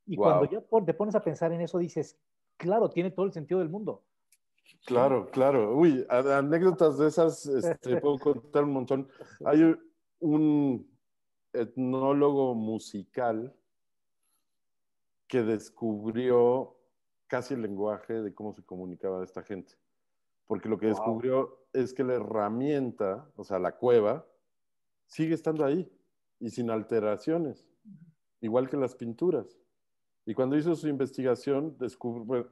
Y cuando ya te pones a pensar en eso, dices, claro, tiene todo el sentido del mundo. Claro, claro. Uy, anécdotas de esas, puedo contar un montón. Hay un etnólogo musical que descubrió casi el lenguaje de cómo se comunicaba esta gente. Porque lo que descubrió es que la herramienta, o sea, la cueva, sigue estando ahí y sin alteraciones, igual que las pinturas. Y cuando hizo su investigación, descubrió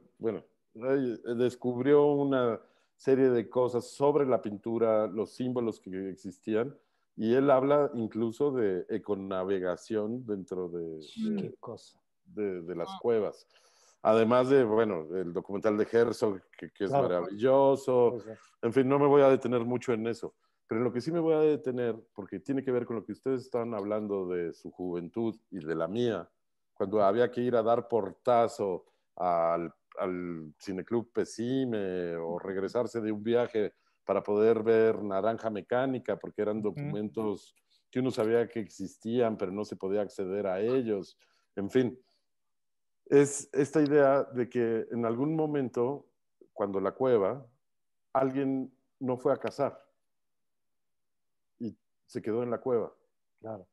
una serie de cosas sobre la pintura, los símbolos que existían, y él habla incluso de econavegación dentro ¿Qué cosa? de las cuevas. Además de, bueno, el documental de Herzog, que es maravilloso. En fin, no me voy a detener mucho en eso. Pero en lo que sí me voy a detener, porque tiene que ver con lo que ustedes están hablando de su juventud y de la mía, cuando había que ir a dar portazo al Cineclub Pesime o regresarse de un viaje para poder ver Naranja Mecánica, porque eran documentos que uno sabía que existían, pero no se podía acceder a ellos. En fin, es esta idea de que en algún momento, cuando la cueva, alguien no fue a cazar y se quedó en la cueva. Claro.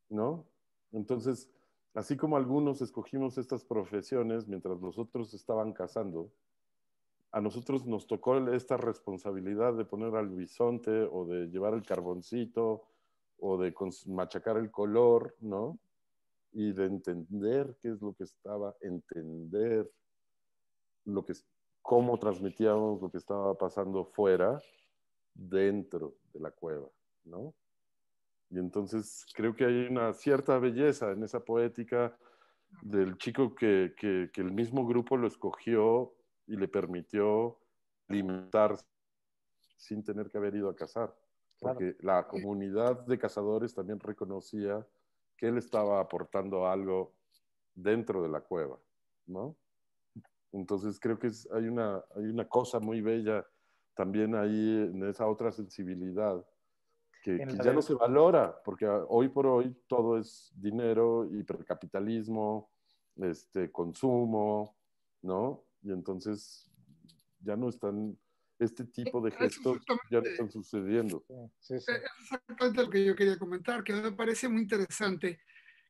¿No? Entonces, así como algunos escogimos estas profesiones mientras los otros estaban cazando, a nosotros nos tocó esta responsabilidad de poner al bisonte o de llevar el carboncito o de machacar el color, ¿no? Y de entender qué es lo que estaba, entender cómo transmitíamos lo que estaba pasando fuera, dentro de la cueva, ¿no? Y entonces creo que hay una cierta belleza en esa poética del chico que el mismo grupo lo escogió y le permitió alimentarse sin tener que haber ido a cazar. Porque la comunidad de cazadores también reconocía que él estaba aportando algo dentro de la cueva, ¿no? Entonces creo que hay una cosa muy bella también ahí en esa otra sensibilidad que ya no se valora, porque hoy por hoy todo es dinero, hipercapitalismo, consumo, ¿no? Y entonces ya no están, este tipo de gestos ya no están sucediendo. Sí. Es exactamente lo que yo quería comentar, que me parece muy interesante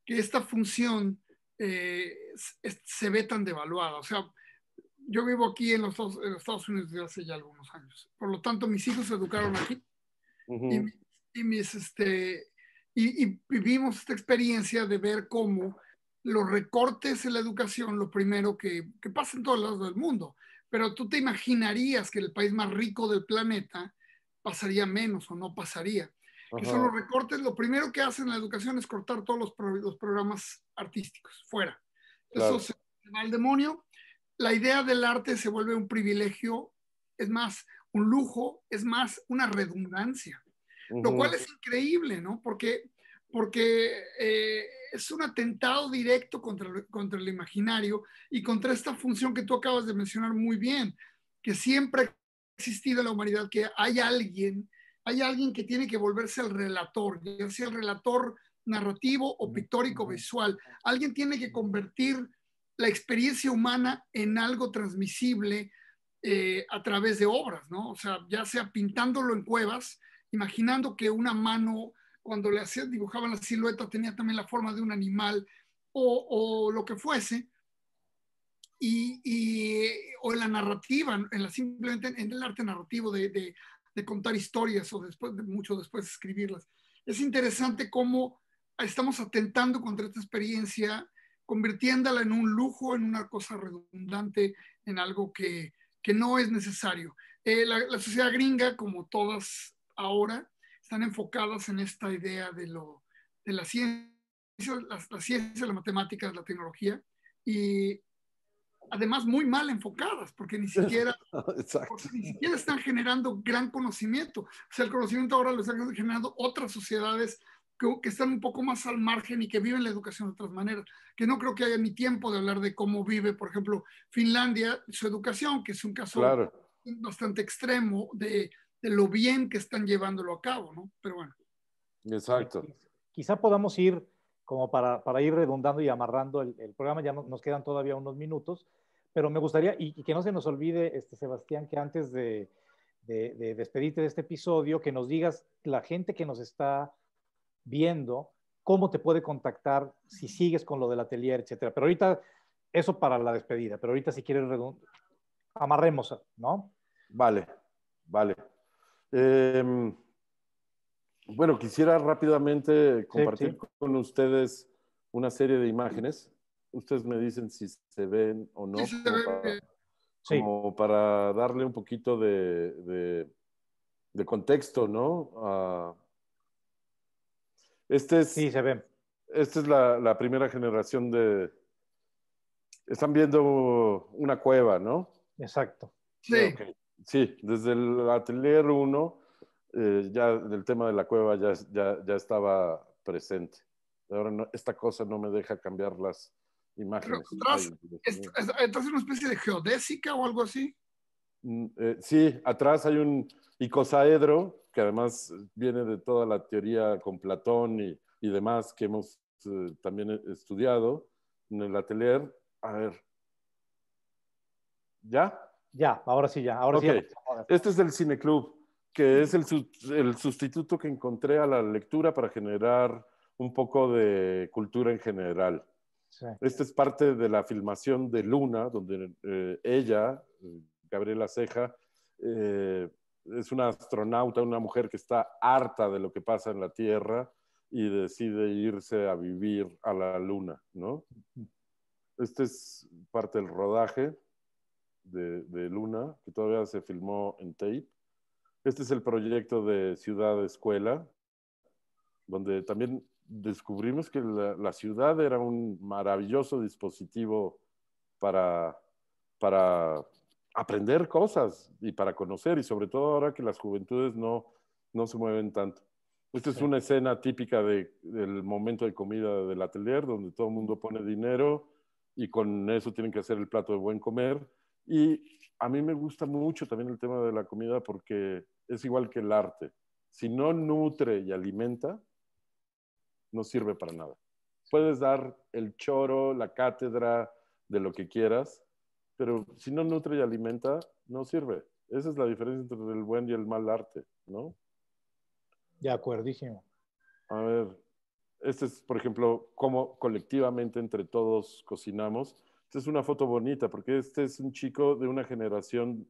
que esta función se ve tan devaluada. O sea, yo vivo aquí en los Estados Unidos desde hace ya algunos años. Por lo tanto, mis hijos se educaron aquí. Y vivimos esta experiencia de ver cómo los recortes en la educación, lo primero que pasa en todos lados del mundo, pero tú te imaginarías que el país más rico del planeta pasaría menos o no pasaría. Que son los recortes, lo primero que hacen en la educación es cortar todos los programas artísticos, fuera. Eso se va al demonio. La idea del arte se vuelve un privilegio, es más, un lujo, es más, una redundancia. Lo cual es increíble, ¿no? Porque es un atentado directo contra el imaginario y contra esta función que tú acabas de mencionar muy bien, que siempre ha existido en la humanidad, que hay alguien que tiene que volverse el relator, ya sea el relator narrativo o pictórico visual. Alguien tiene que convertir la experiencia humana en algo transmisible a través de obras, ¿no? O sea, ya sea pintándolo en cuevas, imaginando que una mano, cuando le hacían, dibujaban la silueta, tenía también la forma de un animal o lo que fuese, o en la narrativa, simplemente en el arte narrativo de contar historias o mucho después escribirlas. Es interesante cómo estamos atentando contra esta experiencia, convirtiéndola en un lujo, en una cosa redundante, en algo que no es necesario. La sociedad gringa, como todas ahora, están enfocadas en esta idea de la ciencia, la ciencia, la matemática, la tecnología, y además muy mal enfocadas, porque ni siquiera están generando gran conocimiento. O sea, el conocimiento ahora lo están generando otras sociedades que están un poco más al margen y que viven la educación de otras maneras, que no creo que haya ni tiempo de hablar de cómo vive, por ejemplo, Finlandia, su educación, que es un caso bastante extremo de lo bien que están llevándolo a cabo, ¿no? Pero bueno. Exacto. Quizá podamos ir, como para ir redundando y amarrando el programa, ya nos quedan todavía unos minutos, pero me gustaría, y que no se nos olvide, Sebastián, que antes de despedirte de este episodio, que nos digas, la gente que nos está viendo, cómo te puede contactar, si sigues con lo del atelier, etcétera. Pero ahorita, eso para la despedida, pero ahorita si quieres, amarremos, ¿no? Vale. Bueno, quisiera rápidamente compartir con ustedes una serie de imágenes. Ustedes me dicen si se ven o no, como para darle un poquito de contexto, ¿no? Sí, se ven. Esta es la primera generación de... Están viendo una cueva, ¿no? Exacto. Sí. Okay. Sí, desde el Atelier 1, ya el tema de la cueva ya estaba presente. Ahora esta cosa no me deja cambiar las imágenes. ¿Estás en una especie de geodésica o algo así? Sí, atrás hay un icosaedro, que además viene de toda la teoría con Platón y demás que hemos también estudiado en el atelier. A ver. ¿Ya? Ya, ahora sí ya. Ahora okay. Sí ya. Este es del Cineclub, que es el sustituto que encontré a la lectura para generar un poco de cultura en general. Sí. Esta es parte de la filmación de Luna, donde ella, Gabriela Ceja, es una astronauta, una mujer que está harta de lo que pasa en la Tierra y decide irse a vivir a la Luna, ¿no? Este es parte del rodaje de Luna, que todavía se filmó en tape. Este es el proyecto de Ciudad Escuela, donde también descubrimos que la ciudad era un maravilloso dispositivo para aprender cosas y para conocer, y sobre todo ahora que las juventudes no se mueven tanto. Esta es una escena típica del momento de comida del atelier, donde todo el mundo pone dinero y con eso tienen que hacer el plato de buen comer. Y a mí me gusta mucho también el tema de la comida porque es igual que el arte. Si no nutre y alimenta, no sirve para nada. Puedes dar el choro, la cátedra de lo que quieras, pero si no nutre y alimenta, no sirve. Esa es la diferencia entre el buen y el mal arte, ¿no? De acuerdísimo. A ver, este es, por ejemplo, cómo colectivamente entre todos cocinamos. Esta es una foto bonita, porque este es un chico de una generación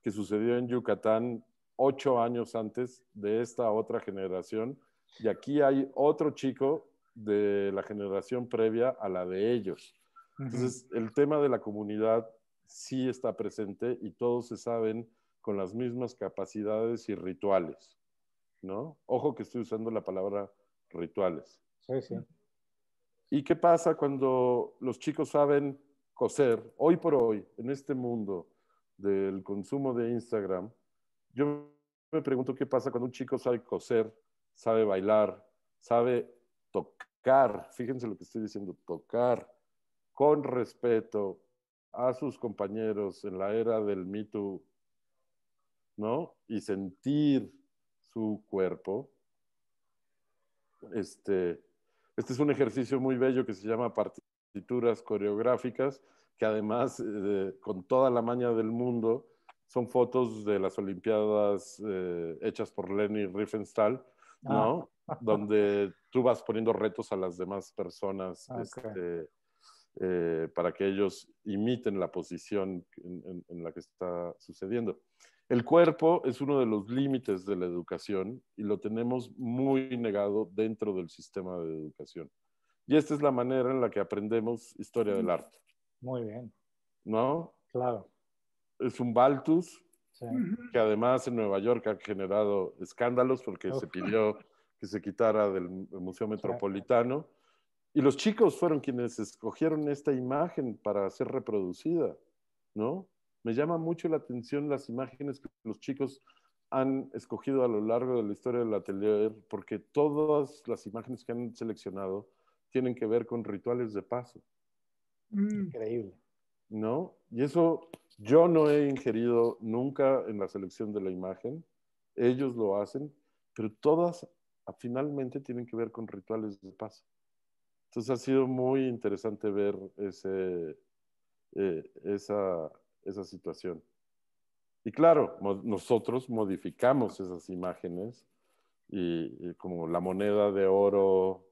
que sucedió en Yucatán 8 años antes de esta otra generación. Y aquí hay otro chico de la generación previa a la de ellos. Entonces, el tema de la comunidad sí está presente y todos se saben con las mismas capacidades y rituales, ¿no? Ojo que estoy usando la palabra rituales. Sí, sí. ¿Y qué pasa cuando los chicos saben coser? Hoy por hoy, en este mundo del consumo de Instagram, yo me pregunto qué pasa cuando un chico sabe coser, sabe bailar, sabe tocar, fíjense lo que estoy diciendo, tocar con respeto a sus compañeros en la era del Me Too, ¿no? Y sentir su cuerpo, Este es un ejercicio muy bello que se llama partituras coreográficas, que además, con toda la maña del mundo, son fotos de las Olimpiadas hechas por Leni Riefenstahl, Ah, ¿no? Donde tú vas poniendo retos a las demás personas ok. para que ellos imiten la posición en la que está sucediendo. El cuerpo es uno de los límites de la educación y lo tenemos muy negado dentro del sistema de educación. Y esta es la manera en la que aprendemos historia del arte, Muy bien, ¿no? claro. Es un Baltus Sí. que además en Nueva York ha generado escándalos porque se Uf, pidió que se quitara del Museo sí. Metropolitano. Y los chicos fueron quienes escogieron esta imagen para ser reproducida, ¿no? Me llama mucho la atención las imágenes que los chicos han escogido a lo largo de la historia del atelier, porque todas las imágenes que han seleccionado tienen que ver con rituales de paso, Mm. Increíble. ¿no? Y eso yo no he ingerido nunca en la selección de la imagen, ellos lo hacen, pero todas finalmente tienen que ver con rituales de paso. Entonces ha sido muy interesante ver esa situación. Y claro, nosotros modificamos esas imágenes y como la moneda de oro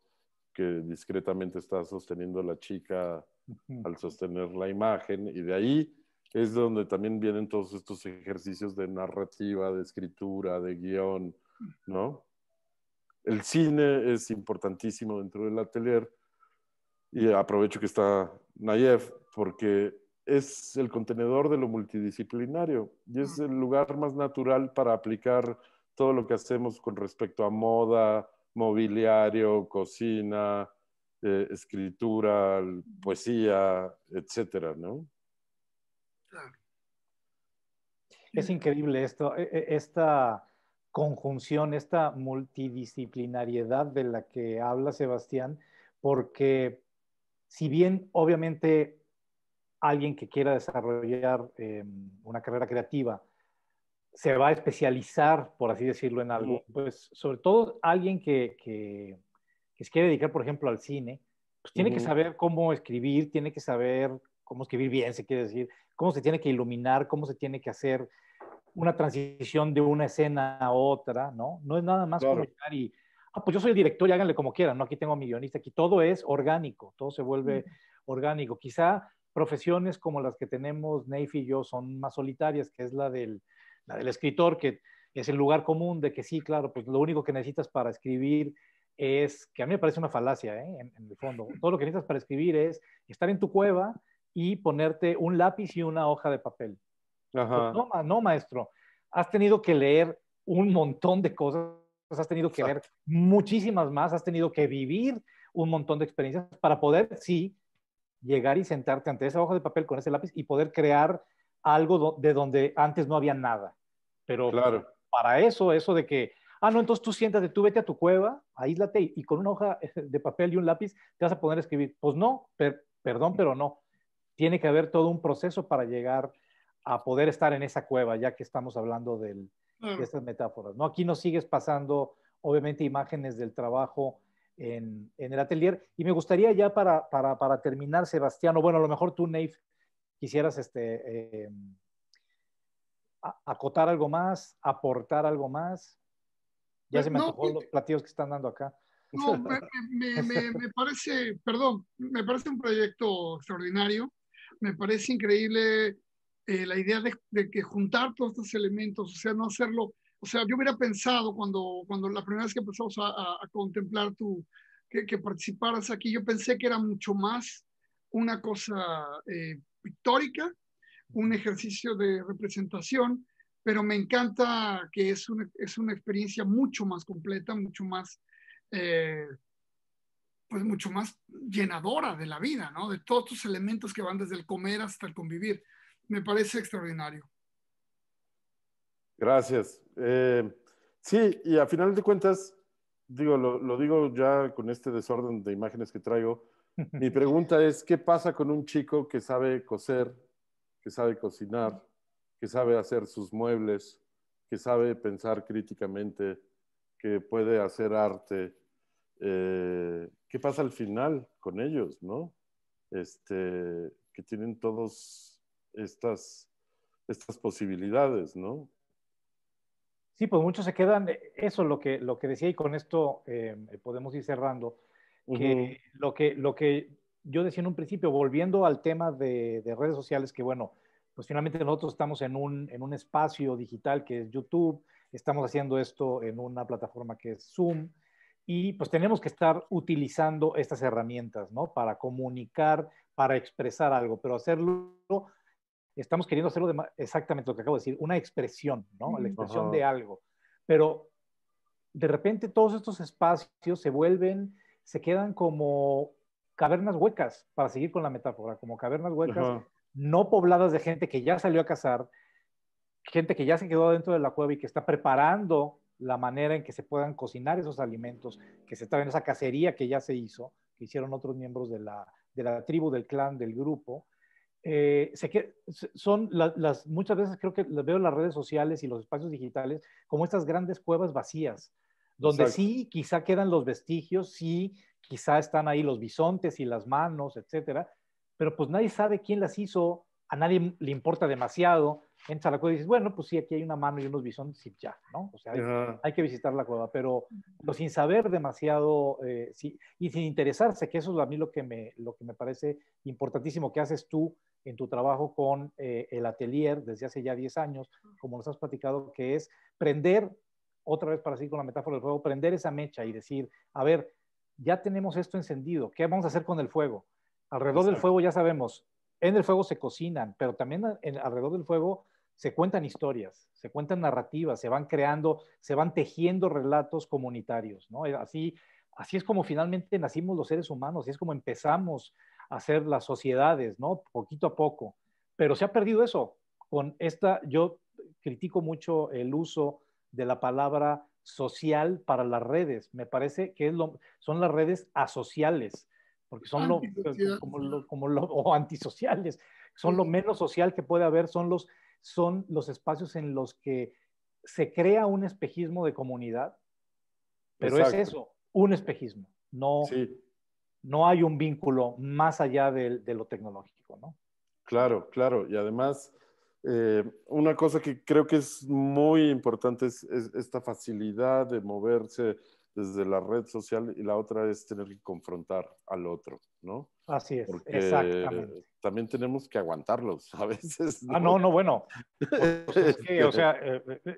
que discretamente está sosteniendo la chica Ujú. al sostener la imagen, y de ahí es donde también vienen todos estos ejercicios de narrativa, de escritura, de guión, ¿no? El cine es importantísimo dentro del atelier y aprovecho que está Nayef porque es el contenedor de lo multidisciplinario y es el lugar más natural para aplicar todo lo que hacemos con respecto a moda, mobiliario, cocina, escritura, poesía, etcétera, ¿no? Claro. Es increíble esto, esta conjunción, esta multidisciplinariedad de la que habla Sebastián, porque si bien obviamente alguien que quiera desarrollar una carrera creativa se va a especializar, por así decirlo, en algo, pues sobre todo alguien que se quiere dedicar, por ejemplo, al cine, pues tiene que Ujú. saber cómo escribir, tiene que saber cómo escribir bien, se quiere decir, cómo se tiene que iluminar, cómo se tiene que hacer una transición de una escena a otra, ¿no? No es nada más como Claro. llegar y, pues yo soy el director y háganle como quieran, ¿no? Aquí tengo a mi guionista, aquí todo es orgánico, todo se vuelve orgánico. Quizá profesiones como las que tenemos Neif y yo son más solitarias, que es la del escritor, que es el lugar común de que sí, claro, pues lo único que necesitas para escribir es, que a mí me parece una falacia, en el fondo, todo lo que necesitas para escribir es estar en tu cueva y ponerte un lápiz y una hoja de papel. Pues Ajá. no, no, maestro, has tenido que leer un montón de cosas, has tenido que ver Exacto. muchísimas más, has tenido que vivir un montón de experiencias para poder, sí, llegar y sentarte ante esa hoja de papel con ese lápiz y poder crear algo de donde antes no había nada. Pero Claro. para eso de que, no, entonces tú siéntate, tú vete a tu cueva, aíslate y con una hoja de papel y un lápiz te vas a poner a escribir. Pues no, perdón, pero no. Tiene que haber todo un proceso para llegar a poder estar en esa cueva, ya que estamos hablando de Claro. estas metáforas, ¿no? Aquí nos sigues pasando, obviamente, imágenes del trabajo en el atelier. Y me gustaría ya para terminar, Sebastián, o bueno, a lo mejor tú, Neif, quisieras acotar algo más, aportar algo más. Ya se me No, antojó los platillos que están dando acá. no, me parece, perdón, me parece un proyecto extraordinario. Me parece increíble la idea de que juntar todos estos elementos, o sea, no hacerlo, o sea, yo hubiera pensado cuando la primera vez que empezamos a contemplar que participaras aquí, yo pensé que era mucho más una cosa pictórica, un ejercicio de representación, pero me encanta que es una experiencia mucho más completa, mucho más eh, pues mucho más llenadora de la vida, ¿no? De todos estos elementos que van desde el comer hasta el convivir. Me parece extraordinario. Gracias. Sí, y a final de cuentas, digo, lo digo ya con este desorden de imágenes que traigo. Mi pregunta es, ¿qué pasa con un chico que sabe coser, que sabe cocinar, que sabe hacer sus muebles, que sabe pensar críticamente, que puede hacer arte? ¿qué pasa al final con ellos, no? Que tienen todas estas posibilidades, ¿no? Sí, pues muchos se quedan, eso lo que decía y con esto podemos ir cerrando, Ujú, que lo que yo decía en un principio, volviendo al tema de redes sociales, que bueno, pues finalmente nosotros estamos en un espacio digital que es YouTube, estamos haciendo esto en una plataforma que es Zoom, y pues tenemos que estar utilizando estas herramientas, ¿no? Para comunicar, para expresar algo, pero hacerlo, estamos queriendo hacerlo exactamente lo que acabo de decir, una expresión, ¿no? La expresión ajá, de algo. Pero de repente todos estos espacios se quedan como cavernas huecas, para seguir con la metáfora, como cavernas huecas ajá, no pobladas de gente que ya salió a cazar, gente que ya se quedó dentro de la cueva y que está preparando la manera en que se puedan cocinar esos alimentos, que se está en esa cacería que ya se hizo, que hicieron otros miembros de la tribu, del clan, del grupo. Son muchas veces creo que veo las redes sociales y los espacios digitales como estas grandes cuevas vacías, donde exacto. sí quizá quedan los vestigios, sí quizá están ahí los bisontes y las manos, etcétera, pero pues nadie sabe quién las hizo, a nadie le importa demasiado. Entras a la cueva y dices, bueno, pues sí, aquí hay una mano y unos bisontes y ya, ¿no? O sea, Ajá, hay que visitar la cueva, pero sin saber demasiado sí, y sin interesarse, que eso es a mí lo que me parece importantísimo que haces tú en tu trabajo con el atelier desde hace ya 10 años, como nos has platicado, que es prender, otra vez para seguir con la metáfora del fuego, prender esa mecha y decir, a ver, ya tenemos esto encendido, ¿qué vamos a hacer con el fuego? Alrededor del exacto. fuego ya sabemos, en el fuego se cocinan, pero también alrededor del fuego se cuentan historias, se cuentan narrativas, se van creando, se van tejiendo relatos comunitarios, ¿no? Así es como finalmente nacimos los seres humanos, así es como empezamos a hacer las sociedades, ¿no? Poquito a poco. Pero se ha perdido eso. Yo critico mucho el uso de la palabra social para las redes. Me parece que son las redes asociales, porque son Antisociedad. o antisociales, son lo Sí, menos social que puede haber, son los espacios en los que se crea un espejismo de comunidad, pero es Exacto. eso, un espejismo. Sí, No hay un vínculo más allá de lo tecnológico, ¿no? claro, claro. Y además, una cosa que creo que es muy importante es esta facilidad de moverse desde la red social y la otra es tener que confrontar al otro, ¿no? Así es, Porque exactamente. también tenemos que aguantarlos a veces, Ah, ¿no? no, no, bueno, pues es que, o sea,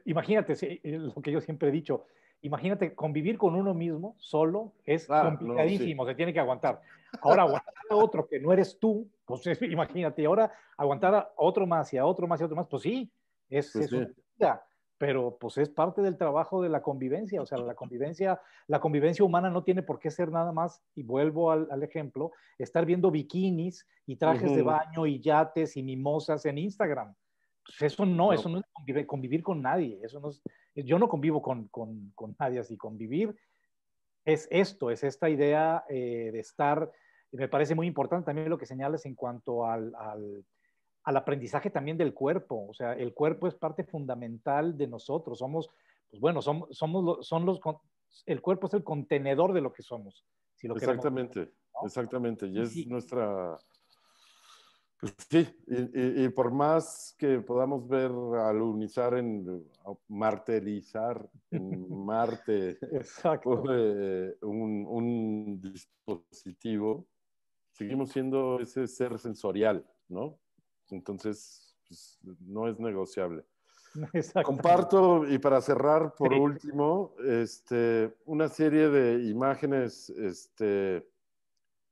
imagínate, sí, lo que yo siempre he dicho, imagínate, convivir con uno mismo solo es Ah, no, sí. complicadísimo, se tiene que aguantar. Ahora, aguantar a otro que no eres tú, pues imagínate, ahora aguantar a otro más y a otro más y a otro más, pues sí, Pues es una sí, vida, pero pues es parte del trabajo de la convivencia, o sea, la convivencia humana no tiene por qué ser nada más, y vuelvo al ejemplo, estar viendo bikinis y trajes de ujú, baño y yates y mimosas en Instagram. Pues eso no, no es convivir con nadie, eso no es, yo no convivo con nadie así, convivir es esto, es esta idea de estar, me parece muy importante también lo que señalas en cuanto al aprendizaje también del cuerpo, o sea, el cuerpo es parte fundamental de nosotros, pues bueno, el cuerpo es el contenedor de lo que somos, si lo queremos ver, exactamente, ¿no? exactamente. Y Y es sí, nuestra. Pues sí, y por más que podamos ver alunizar martirizar en Marte exacto. un dispositivo, seguimos siendo ese ser sensorial, ¿no? Entonces, pues, no es negociable. Exactamente. Comparto, y para cerrar, por Sí, último, una serie de imágenes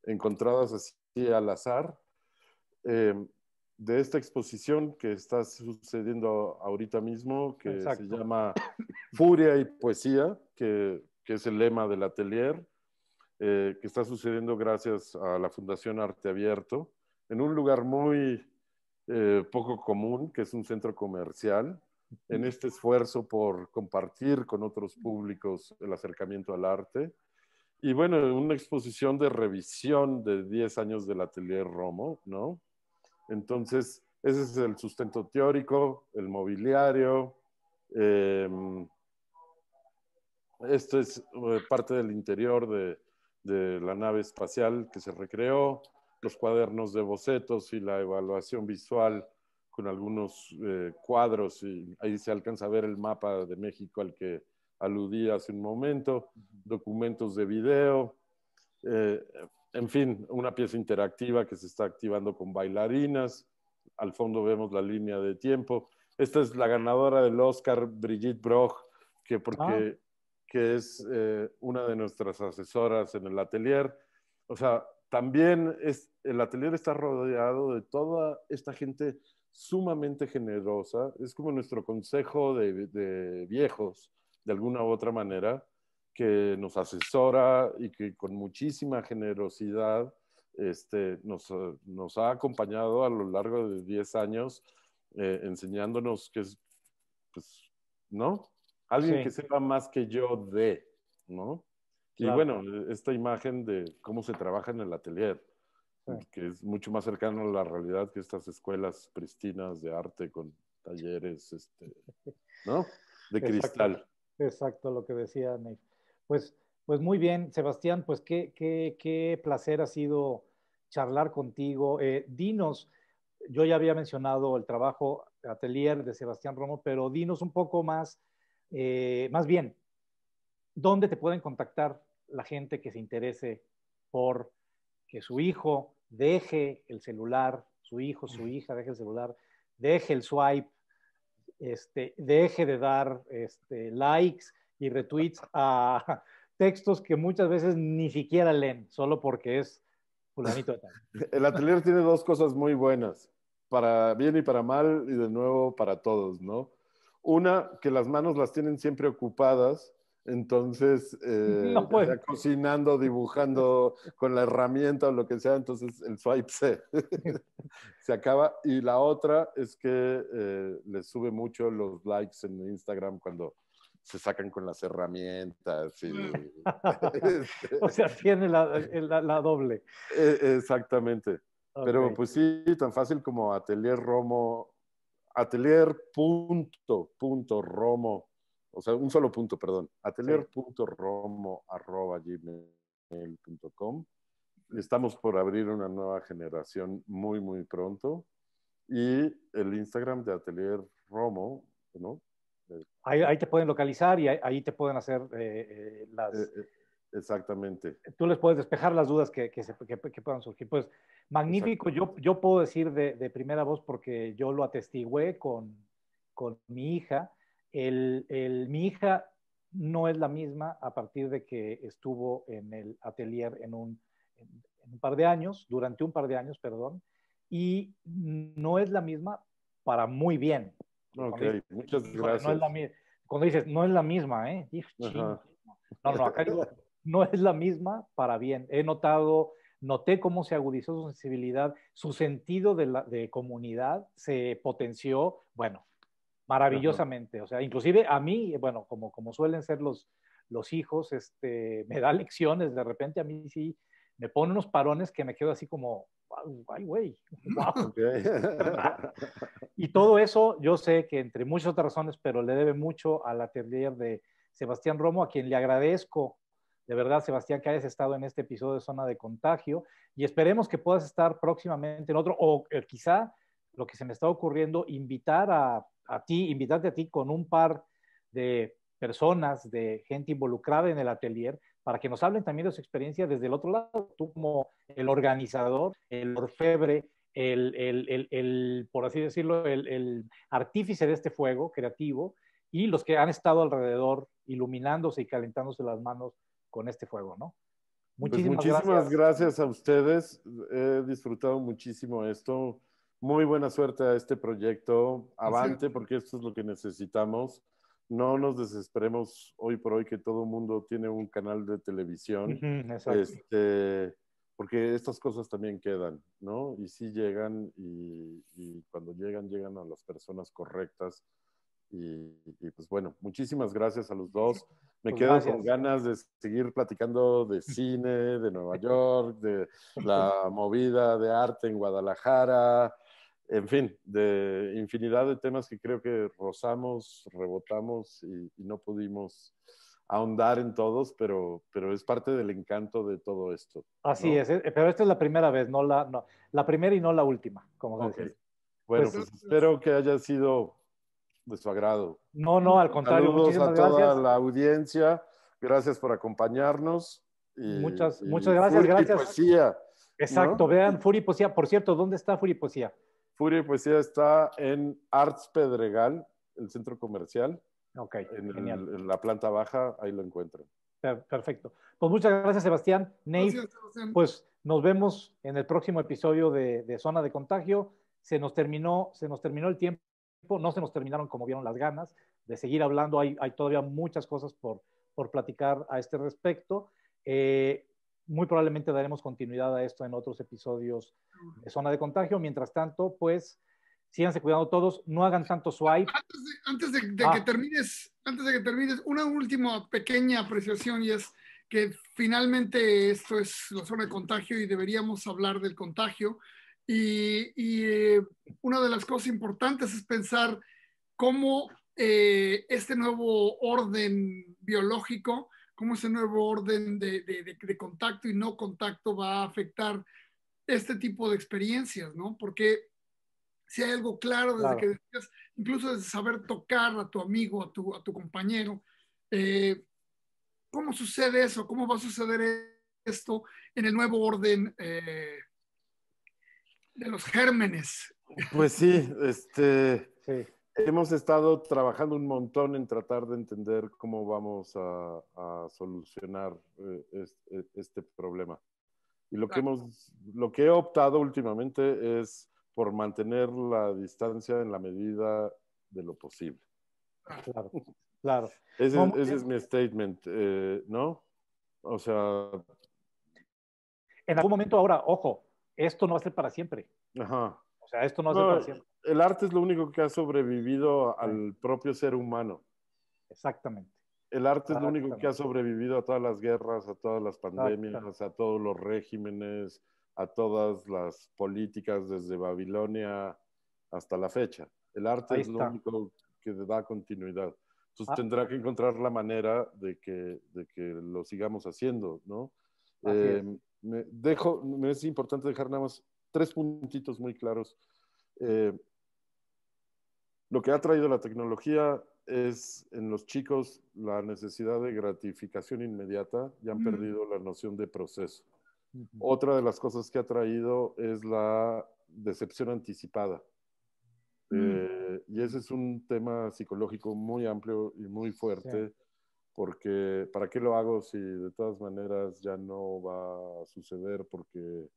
encontradas así al azar, eh, de esta exposición que está sucediendo ahorita mismo, que se exacto. llama Furia y Poesía, que es el lema del atelier, que está sucediendo gracias a la Fundación Arte Abierto, en un lugar muy poco común, que es un centro comercial, en este esfuerzo por compartir con otros públicos el acercamiento al arte. Y bueno, una exposición de revisión de 10 años del Atelier Romo, ¿no? Entonces, ese es el sustento teórico, el mobiliario, eh, Esto es parte del interior de la nave espacial que se recreó, los cuadernos de bocetos y la evaluación visual con algunos cuadros, y ahí se alcanza a ver el mapa de México al que aludí hace un momento, documentos de video, eh, en fin, una pieza interactiva que se está activando con bailarinas. Al fondo vemos la línea de tiempo. Esta es la ganadora del Oscar, Brigitte Broch, que es una de nuestras asesoras en el atelier. O sea, también el atelier está rodeado de toda esta gente sumamente generosa. Es como nuestro consejo de viejos, de alguna u otra manera, que nos asesora y que con muchísima generosidad nos ha acompañado a lo largo de 10 años, enseñándonos que es, pues, ¿no? Alguien Sí, que sepa más que yo ¿no? Y claro. bueno, esta imagen de cómo se trabaja en el atelier, Sí. que es mucho más cercano a la realidad que estas escuelas pristinas de arte con talleres, ¿no? De Exacto, cristal. exacto lo que decía Nate. Pues, pues muy bien, Sebastián, pues qué placer ha sido charlar contigo. Dinos, yo ya había mencionado el trabajo Atelier de Sebastián Romo, pero dinos un poco más, más bien, ¿dónde te pueden contactar la gente que se interese por que su hijo deje el celular, su hijo, su hija deje el celular, deje el swipe, deje de dar likes y retweets a textos que muchas veces ni siquiera leen, solo porque es fulanito de tal? El atelier tiene dos cosas muy buenas, para bien y para mal, y de nuevo para todos, ¿no? Una, que las manos las tienen siempre ocupadas, entonces, No ya pueden. sea cocinando, dibujando, con la herramienta o lo que sea, entonces el swipe se acaba. Y la otra es que les sube mucho los likes en Instagram cuando se sacan con las herramientas. O sea, tiene la doble. Exactamente. Ok, Pero pues sí, tan fácil como Atelier Romo, atelier.romo, o sea, un solo punto, perdón, sí. atelier.romo@gmail.com. Estamos por abrir una nueva generación muy, muy pronto. Y el Instagram de Atelier Romo, ¿no? Eh, Ahí te pueden localizar y ahí te pueden hacer eh, eh, exactamente, tú les puedes despejar las dudas que puedan surgir. Pues magnífico, exactamente. yo puedo decir de primera voz porque yo lo atestigué con mi hija. Mi hija no es la misma a partir de que estuvo en el atelier en un par de años, durante un par de años, perdón, y no es la misma para muy bien. Ok, Cuando dices, muchas híjole, no es la gracias. misma, cuando dices, no es la misma, ¿eh? Ching. Ajá. No, no, acá digo, no es la misma para bien. Noté cómo se agudizó su sensibilidad, su sentido de comunidad se potenció, bueno, Ajá. maravillosamente. O sea, inclusive a mí, bueno, como suelen ser los hijos, me da lecciones, de repente a mí sí me pone unos parones que me quedo así como, ay, güey, wow, Ok. ¿verdad? Y todo eso, yo sé que entre muchas otras razones, pero le debe mucho al atelier de Sebastián Romo, a quien le agradezco de verdad, Sebastián, que hayas estado en este episodio de Zona de Contagio y esperemos que puedas estar próximamente en otro, o quizá lo que se me está ocurriendo, invitarte a ti con un par de personas, de gente involucrada en el atelier, para que nos hablen también de su experiencia desde el otro lado, tú como el organizador, el orfebre, por así decirlo, el artífice de este fuego creativo y los que han estado alrededor iluminándose y calentándose las manos con este fuego, ¿no? Pues Muchísimas muchísimas gracias. gracias a ustedes. He disfrutado muchísimo esto. Muy buena suerte a este proyecto. Gracias. Avante, porque esto es lo que necesitamos. No nos desesperemos hoy por hoy que todo el mundo tiene un canal de televisión, Exacto. este, porque estas cosas también quedan, ¿no? Y sí llegan y cuando llegan, llegan a las personas correctas. Y pues bueno, muchísimas gracias a los dos. Me Pues quedo con gracias. ganas de seguir platicando de cine, de Nueva York, de la movida de arte en Guadalajara, en fin, de infinidad de temas que creo que rozamos, rebotamos y no pudimos ahondar en todos, pero es parte del encanto de todo esto. Así ¿no? es, pero esta es la primera vez, no la primera y no la última, como se dice. Bueno, Pues, pues espero que haya sido de su agrado. no, al contrario, Saludos a muchísimas toda gracias. la audiencia. Gracias por acompañarnos. Muchas y gracias, Furia y gracias. Poesía. Exacto, ¿no? vean Furia y Poesía. Por cierto, ¿dónde está Furia y Poesía? Furia y Poesía está en Arts Pedregal, el centro comercial. Ok, genial. En la planta baja, ahí lo encuentran. Perfecto. Pues muchas gracias, Sebastián. Nate, Gracias, Sebastián. pues nos vemos en el próximo episodio de Zona de Contagio. Se nos terminó el tiempo, no se nos terminaron, como vieron, las ganas de seguir hablando. Hay todavía muchas cosas por platicar a este respecto. Muy probablemente daremos continuidad a esto en otros episodios de Zona de Contagio. Mientras tanto, pues síganse cuidando todos, no hagan tanto swipe. Antes de que termines, una última pequeña apreciación, y es que finalmente esto es la zona de contagio y deberíamos hablar del contagio. Una de las cosas importantes es pensar cómo este nuevo orden biológico, cómo ese nuevo orden de contacto y no contacto va a afectar este tipo de experiencias, ¿no? Porque si hay algo claro desde que decías, incluso desde saber tocar a tu amigo, a tu compañero, ¿cómo sucede eso? ¿Cómo va a suceder esto en el nuevo orden de los gérmenes? Pues sí, Sí. hemos estado trabajando un montón en tratar de entender cómo vamos a solucionar este problema. Y lo que he optado últimamente es por mantener la distancia en la medida de lo posible. Claro, claro. Ese es mi statement, ¿no? O sea... En algún momento ahora, ojo, esto no va a ser para siempre. Ajá. O sea, esto no va a ser para siempre. El arte es lo único que ha sobrevivido al propio ser humano. Exactamente. El arte es lo único que ha sobrevivido a todas las guerras, a todas las pandemias, a todos los regímenes, a todas las políticas desde Babilonia hasta la fecha. El arte es lo único que da continuidad. Entonces tendrá que encontrar la manera de que lo sigamos haciendo, ¿no? Me es importante dejar nada más 3 puntitos muy claros. Lo que ha traído la tecnología es en los chicos la necesidad de gratificación inmediata, ya han perdido la noción de proceso. Otra de las cosas que ha traído es la decepción anticipada. Y ese es un tema psicológico muy amplio y muy fuerte, porque ¿para qué lo hago si de todas maneras ya no va a suceder? Porque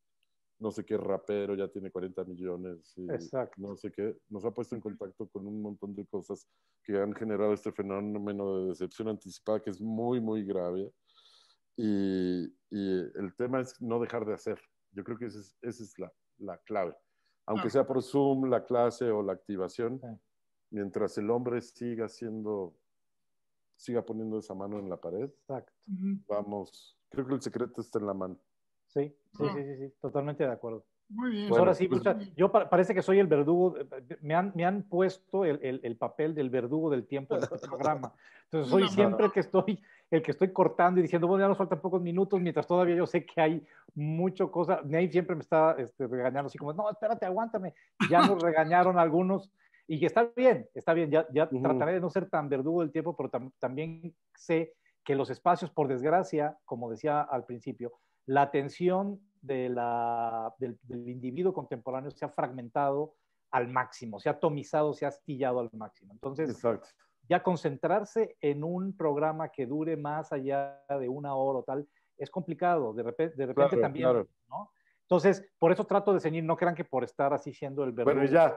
no sé qué rapero ya tiene 40 millones y no sé qué, nos ha puesto en contacto con un montón de cosas que han generado este fenómeno de decepción anticipada que es muy, muy grave. Y el tema es no dejar de hacer. Yo creo que esa es la clave. Aunque sea por Zoom, la clase o la activación, mientras el hombre siga poniendo esa mano en la pared, vamos, creo que el secreto está en la mano. Sí, totalmente de acuerdo. Muy bien. Pues ahora sí, yo parece que soy el verdugo, me han puesto el papel del verdugo del tiempo en este programa. Entonces soy siempre el que estoy cortando y diciendo, bueno, ya nos faltan pocos minutos, mientras todavía yo sé que hay mucho cosa. Nate siempre me está regañando así como, no, espérate, aguántame. Ya nos regañaron algunos y está bien, ya trataré de no ser tan verdugo del tiempo, pero también sé que los espacios, por desgracia, como decía al principio, la atención del individuo contemporáneo se ha fragmentado al máximo, se ha atomizado, se ha astillado al máximo. Entonces, ya concentrarse en un programa que dure más allá de 1 hora o tal, es complicado. De repente también, ¿no? Entonces, por eso trato de ceñir, no crean que por estar así siendo el verdugo. Bueno, ya,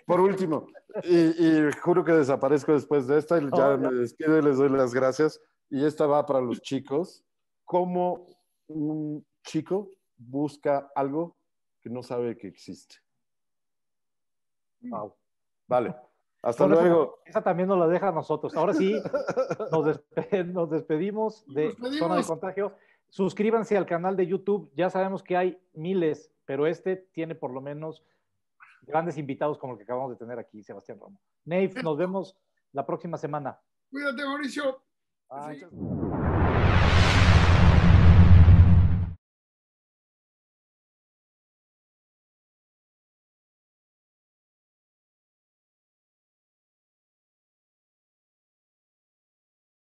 por último, y juro que desaparezco después de esta, y ya me despido y les doy las gracias. Y esta va para los chicos. ¿Cómo un chico busca algo que no sabe que existe? Wow. Vale, hasta luego. Esa también nos la deja a nosotros. Ahora sí, nos despedimos de Zona de Contagio. Suscríbanse al canal de YouTube. Ya sabemos que hay miles, pero este tiene por lo menos grandes invitados como el que acabamos de tener aquí, Sebastián Romo. Nate, nos vemos la próxima semana. Cuídate, Mauricio. Muchas